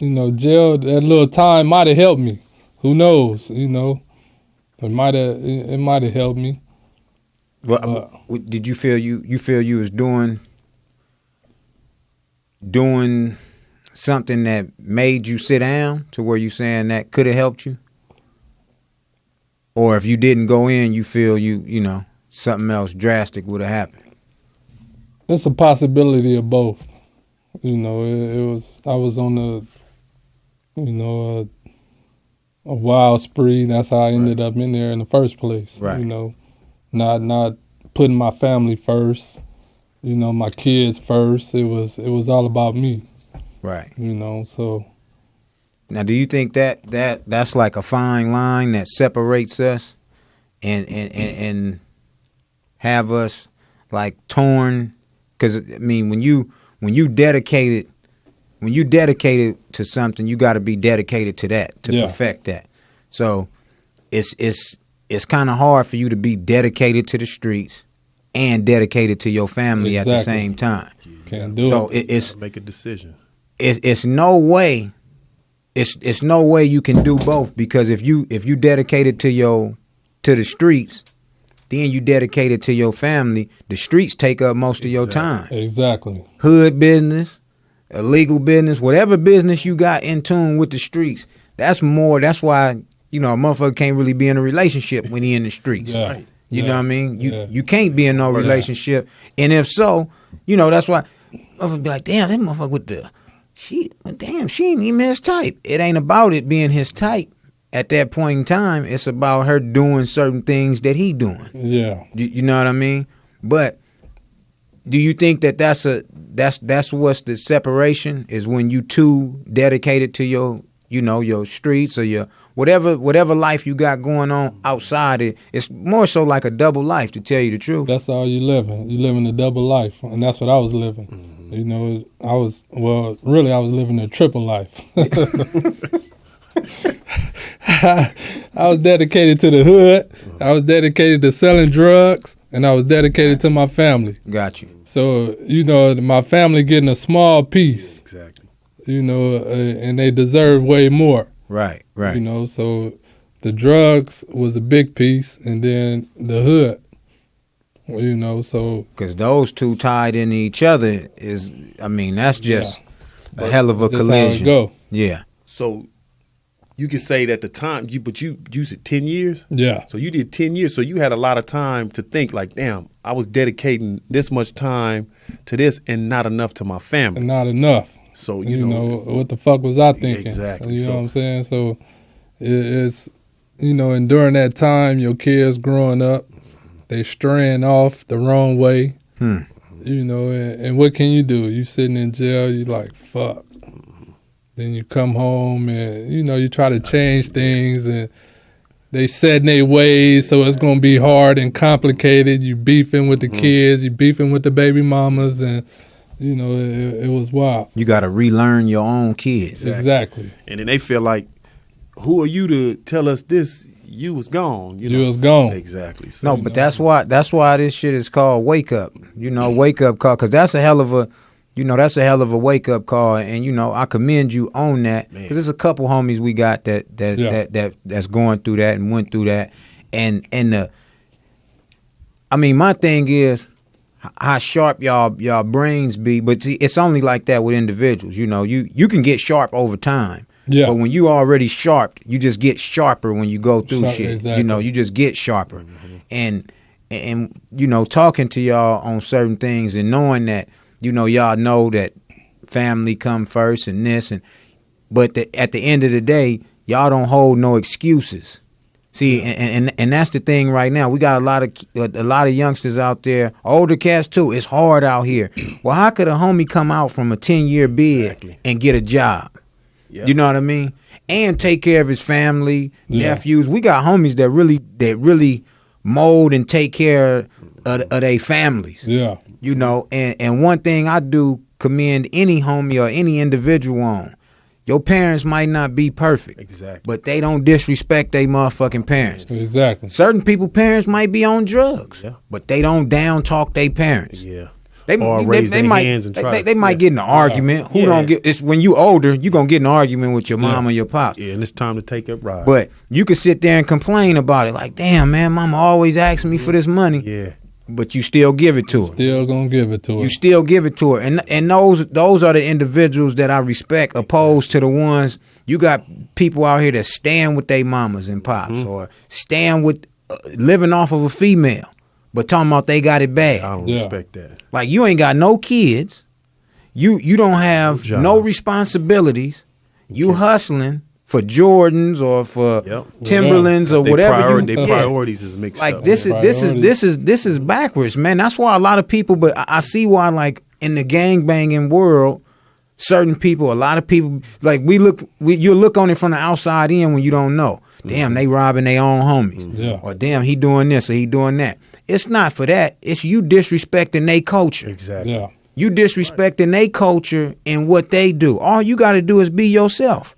jail, that little time might have helped me. Who knows? It might have helped me. Well, did you feel you was doing something that made you sit down to where you saying that could have helped you? Or if you didn't go in, you feel something else drastic would have happened? It's a possibility of both. It was, I was on a wild spree. That's how I ended up in there in the first place. Right. Not putting my family first, my kids first. It was all about me. Right. So. Now, do you think that's like a fine line that separates us and have us like torn? Because I mean, when you dedicated to something, you got to be dedicated to that to perfect that. So it's kind of hard for you to be dedicated to the streets and dedicated to your family at the same time. Can't do so it. It's make a decision. It's no way it's no way you can do both, because if you dedicated to the streets, then you dedicated to your family. The streets take up most of your time. Exactly. Hood business, illegal business, whatever business you got in tune with the streets. That's why, you know, a motherfucker can't really be in a relationship when he in the streets. Yeah. Right. You know what I mean? Yeah. You can't be in no relationship. And if so, you know, that's why motherfucker be like, damn, that motherfucker with the she ain't even his type. It ain't about it being his type at that point in time. It's about her doing certain things that he doing. Yeah. You know what I mean? But do you think that that's what's the separation, is when you too dedicated to your, you know, your streets or your whatever life you got going on outside it? It's more so like a double life, to tell you the truth. That's all you living. You living a double life, and that's what I was living. You know, I was living a triple life. I was dedicated to the hood. I was dedicated to selling drugs, and I was dedicated to my family. Got you. So, you know, my family getting a small piece, Exactly. you know, and they deserve way more. Right. You know, so the drugs was a big piece, and then the hood, you know, so. Because those two tied into each other is, I mean, that's just a hell of a Just collision. how it go. Yeah. So you can say that the time you said 10 years. Yeah. So you did 10 years. So you had a lot of time to think like, damn, I was dedicating this much time to this and not enough to my family. And not enough. So, You know, what the fuck was I thinking? Exactly. You know So- what I'm saying? So it's, you know, and during that time, your kids growing up, they straying off the wrong way. You know, and what can you do? You sitting in jail, you like, fuck. Then you come home and, you know, you try to change things, and they set in their ways, so it's going to be hard and complicated. You beefing with the kids, you beefing with the baby mamas, and, you know, it was wild. You got to relearn your own kids. Exactly. And then they feel like, who are you to tell us this? You was gone. You was gone. Exactly. So, No, but that's why this shit is called wake up. You know, wake up call, because that's a hell of a, you know, that's a hell of a wake up call, and you know, I commend you on that, because there's a couple homies we got that's going through that and went through that, and I mean, my thing is how sharp y'all brains be, but see, it's only like that with individuals. You know, you can get sharp over time. Yeah. But when you already sharp, you just get sharper when you go through shit. Exactly. You know, you just get sharper. And you know, talking to y'all on certain things and knowing that, you know, y'all know that family come first and this, but at the end of the day, y'all don't hold no excuses. See, and that's the thing right now. We got a lot of youngsters out there, older cats too. It's hard out here. Well, how could a homie come out from a 10-year bid and get a job? Yeah. You know what I mean? And take care of his family, Yeah. nephews. We got homies that really mold and take care of their families. Yeah. You know, and one thing I do commend any homie or any individual on, your parents might not be perfect. Exactly. But they don't disrespect their motherfucking parents. Exactly. Certain people parents might be on drugs, Yeah. but they don't down talk their parents. Yeah. They, Or they, raise they their might, hands and try they, to- they might get in an argument. Who Yeah. don't get? It's when you older, you gonna get in an argument with your mom or your pop. Yeah, and it's time to take up ride. But you could sit there and complain about it, like, damn man, mama always asking me for this money. yeah. But you still give it to her. Still gonna give it to her. You still give it to her, and those are the individuals that I respect, opposed to the ones you got people out here that stand with their mamas and pops, or stand with living off of a female, but talking about they got it bad. I don't Yeah. respect that. Like, you ain't got no kids, you don't have job. no responsibilities, you hustling for Jordans or for Yep. Timberlands or They whatever. Their priorities is mixed Like up. this is backwards, man. That's why a lot of people. But I see why, like in the gangbanging world, certain people, a lot of people, like you look on it from the outside in when you don't know. Damn, they robbing their own homies. Yeah. Or damn, he doing this or he doing that. It's not for that. It's you disrespecting their culture. Exactly. Yeah. You disrespecting their culture and what they do. All you got to do is be yourself.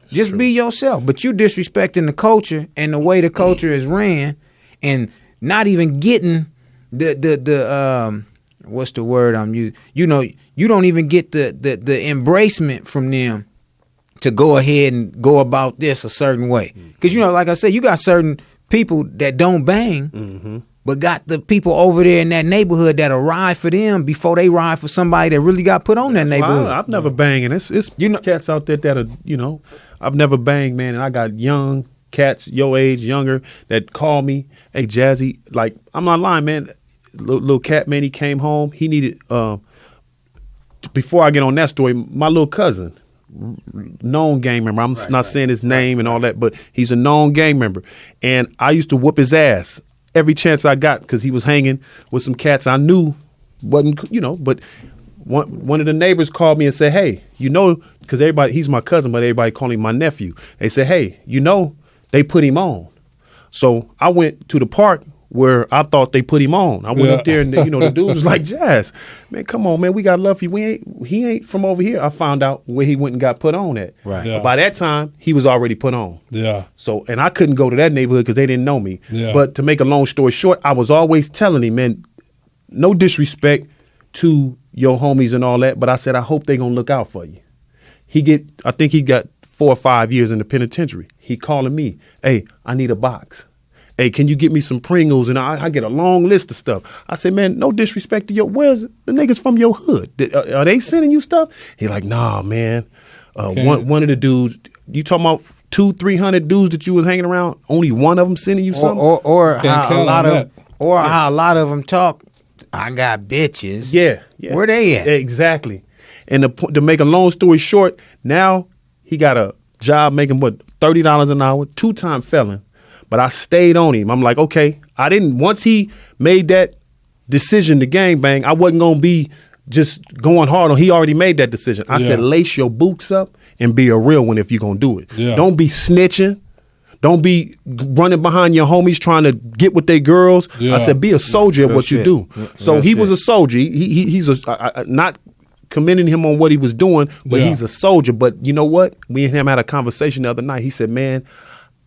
Just be yourself. But you disrespecting the culture and the way the culture is ran, and not even getting the what's the word I'm using? You know, you don't even get the embracement from them to go ahead and go about this a certain way. Because, you know, like I said, you got certain people that don't bang, but got the people over there in that neighborhood that'll ride for them before they ride for somebody that really got put on that neighborhood. Well, I've never banged, and it's You know- cats out there that are, you know, I've never banged, man, and I got young cats your age, younger, that call me, hey, Jazzy, like, I'm not lying, man. Little cat, man, he came home. He needed, before I get on that story, my little cousin, known gang member. I'm not saying his name and all that, but he's a known gang member. And I used to whoop his ass every chance I got because he was hanging with some cats I knew wasn't, you know, but one of the neighbors called me and said, hey, you know, because everybody, he's my cousin, but everybody call him my nephew. They said, hey, you know, they put him on. So I went to the park where I thought they put him on. I went up there and, you know, the dude was like, Jazz, man, come on, man, we got love for you. He ain't from over here. I found out where he went and got put on at. Right. Yeah. But by that time, he was already put on. Yeah. So, and I couldn't go to that neighborhood because they didn't know me. Yeah. But to make a long story short, I was always telling him, man, no disrespect to your homies and all that, but I said, I hope they gonna look out for you. I think he got 4 or 5 years in the penitentiary. He calling me, hey, I need a box. Hey, can you get me some Pringles? And I get a long list of stuff. I said, man, no disrespect to where's the niggas from your hood? Are they sending you stuff? He like, nah, man. One of the dudes, you talking about 200-300 dudes that you was hanging around, only one of them sending you something? Or Can't how a count lot on of, or how a lot of them talk. I got bitches. Yeah. Where they at? Exactly. And to make a long story short, now he got a job making, $30 an hour, 2-time felon. But I stayed on him. I'm like, okay, once he made that decision to gangbang, I wasn't going to be just going hard on. He already made that decision. I said, lace your boots up and be a real one if you're going to do it. Yeah. Don't be snitching. Don't be running behind your homies trying to get with their girls. Yeah. I said, be a soldier at Real what you shit. do. So Real he was shit. a soldier. He's not commending him on what he was doing, but he's a soldier. But you know what? Me and him had a conversation the other night. He said, man,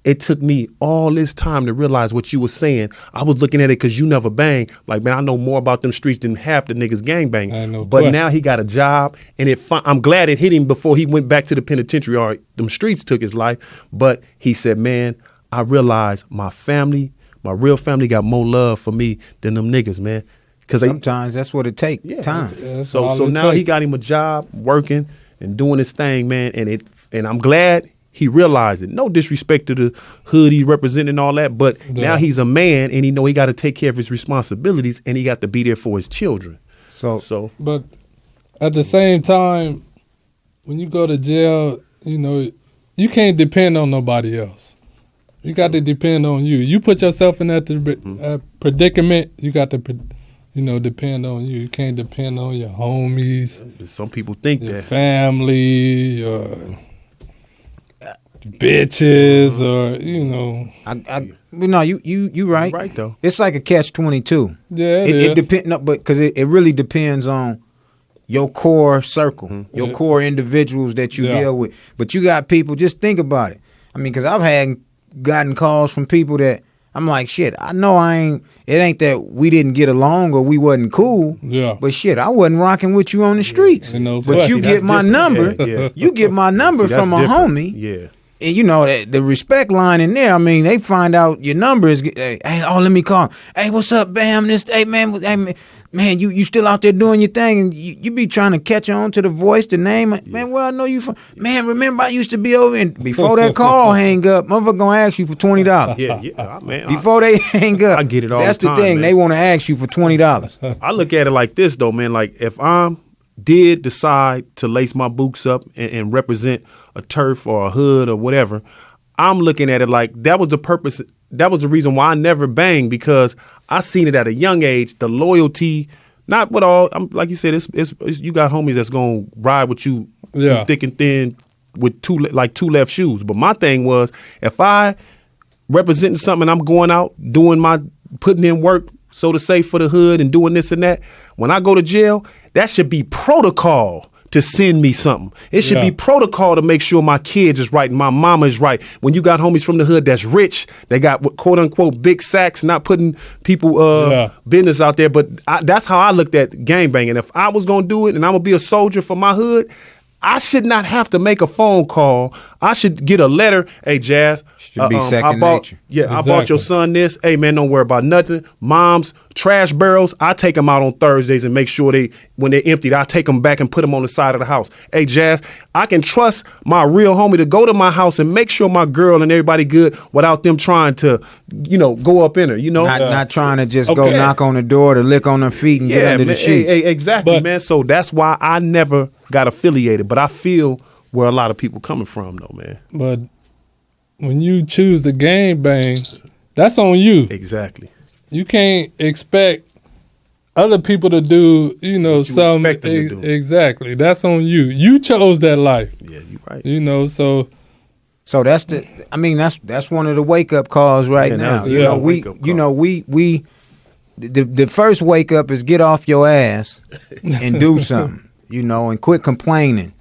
it took me all this time to realize what you were saying. I was looking at it because you never bang. Like, man, I know more about them streets than half the niggas gangbang. Ain't no But question. now he got a job, and I'm glad it hit him before he went back to the penitentiary or them streets took his life. But he said, man, I realized my family, my real family got more love for me than them niggas, man. Because Sometimes that's what it takes. Time. That's all so it now he takes. got him a job working and doing his thing, man. And I'm glad he realized it. No disrespect to the hood he representing and all that, but now he's a man and he know he got to take care of his responsibilities and he got to be there for his children. So But at the same time, when you go to jail, you know, you can't depend on nobody else. You got to depend on you. You put yourself in that predicament, you got to, depend on you. You can't depend on your homies, some people think your that. family, your bitches, or, You right. Right, though. It's like a catch-22. Yeah, it is. depends, but because it really depends on your core circle, your core individuals that you deal with. But you got people. Just think about it. I mean, because I've gotten calls from people that I'm like, shit. I know it ain't that we didn't get along or we wasn't cool. Yeah. But shit, I wasn't rocking with you on the streets. Ain't no But question. you That's get my different. number. Yeah. You get my number See, that's from a different. homie. Yeah. And you know that the respect line in there. I mean, they find out your number is. Hey, let me call. Hey, what's up, Bam? Hey, man, you still out there doing your thing, and you be trying to catch on to the voice, the name. Man, where I know you from? Man, remember I used to be over. And before that call hang up, motherfucker gonna ask you for $20. Yeah, man. Before they hang up, I get it all That's the time, thing. man. They want to ask you for $20. I look at it like this though, man. Like if did decide to lace my boots up and represent a turf or a hood or whatever, I'm looking at it like that was the purpose. That was the reason why I never banged, because I seen it at a young age. The loyalty, not with all. Like you said, it's you got homies that's gonna ride with you through thick and thin with two left shoes. But my thing was, if I representing something, I'm going out putting in work, so to say, for the hood and doing this and that. When I go to jail, that should be protocol to send me something. It should be protocol to make sure my kids is right and my mama is right. When you got homies from the hood that's rich, they got quote unquote big sacks, not putting people business out there. But that's how I looked at gangbanging. If I was gonna do it and I'm gonna be a soldier for my hood, I should not have to make a phone call. I should get a letter. Hey, Jazz. Should be second nature. Yeah, Exactly. I bought your son this. Hey, man, don't worry about nothing. Mom's trash barrels, I take them out on Thursdays and make sure when they're emptied, I take them back and put them on the side of the house. Hey, Jazz, I can trust my real homie to go to my house and make sure my girl and everybody good without them trying to, go up in her, Not trying to just go Okay. knock on the door to lick on her feet and get under the man, sheets. exactly, But- man. So that's why I never got affiliated. But I feel where a lot of people coming from, though, man. But when you choose the game bang, that's on you. Exactly. You can't expect other people to do, something. expect them to do. Exactly. That's on you. You chose that life. Yeah, you're right. So So that's that's one of the wake up calls right Yeah, now. that's- You yeah. know, wake-up call. we the first wake up is get off your ass and do something. And quit complaining.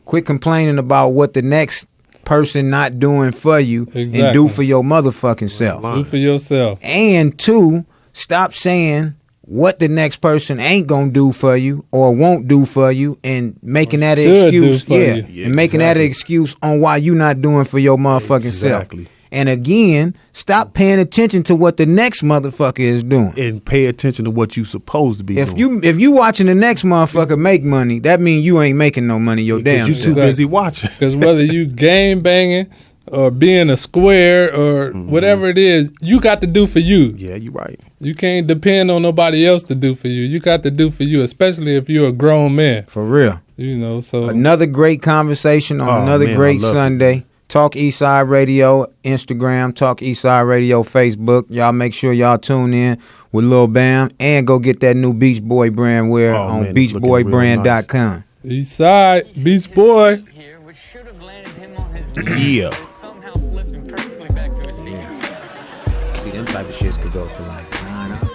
Quit complaining about what the next person not doing for you and do Exactly. for your motherfucking self. do for yourself. And two, stop saying what the next person ain't gonna do for you or won't do for you and making that an Should do excuse. for you. Yeah, And making that an exactly. excuse on why you not doing for your motherfucking Exactly. self. And again, stop paying attention to what the next motherfucker is doing. And pay attention to what you supposed to be If doing. you watching the next motherfucker make money, that means you ain't making no money your damn you too self. busy watching. Because whether you game banging or being a square or whatever it is, you got to do for you. Yeah, you're right. You can't depend on nobody else to do for you. You got to do for you, especially if you're a grown man. For real. So Another great conversation on Oh, another man, great I love it. Sunday. Talk Eastside Radio, Instagram, Talk Eastside Radio, Facebook. Y'all make sure y'all tune in with Lil Bam and go get that new Beach Boy brand wear Oh, on man, it's looking real beachboybrand.com. East Side, Beach Boy. Here, which should have landed him on his knees, Yeah. but it somehow flipped him perfectly back to his feet. See, them type of shits could go for like 9 hours.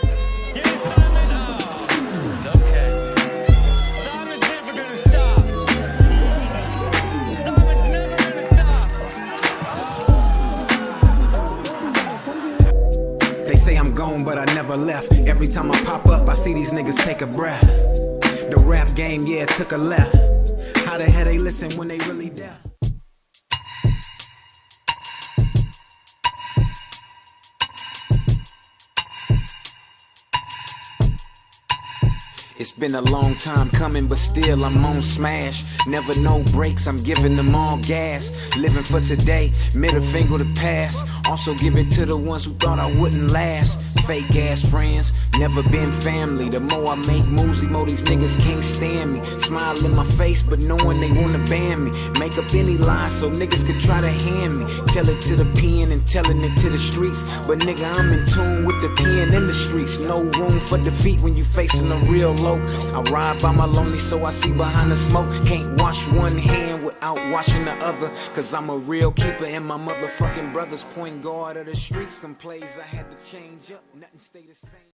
Get it, Simon! Oh, okay. Simon's never gonna stop. Simon's never gonna stop. They say I'm gone, but I never left. Every time I pop up, I see these niggas take a breath. The rap game, yeah, took a left. How the hell they listen when they really deaf? It's been a long time coming, but still I'm on smash. Never no breaks, I'm giving them all gas. Living for today, middle finger to pass. Also give it to the ones who thought I wouldn't last. Fake ass friends, never been family. The more I make moves, the more these niggas can't stand me. Smile in my face, but knowing they wanna ban me. Make up any lie so niggas could try to hand me. Tell it to the pen and telling it to the streets. But nigga, I'm in tune with the pen in the streets. No room for defeat when you facing a real low. I ride by my lonely so I see behind the smoke. Can't wash one hand without washing the other. Cause I'm a real keeper and my motherfucking brother's point guard of the streets. Some plays I had to change up, nothing stay the same.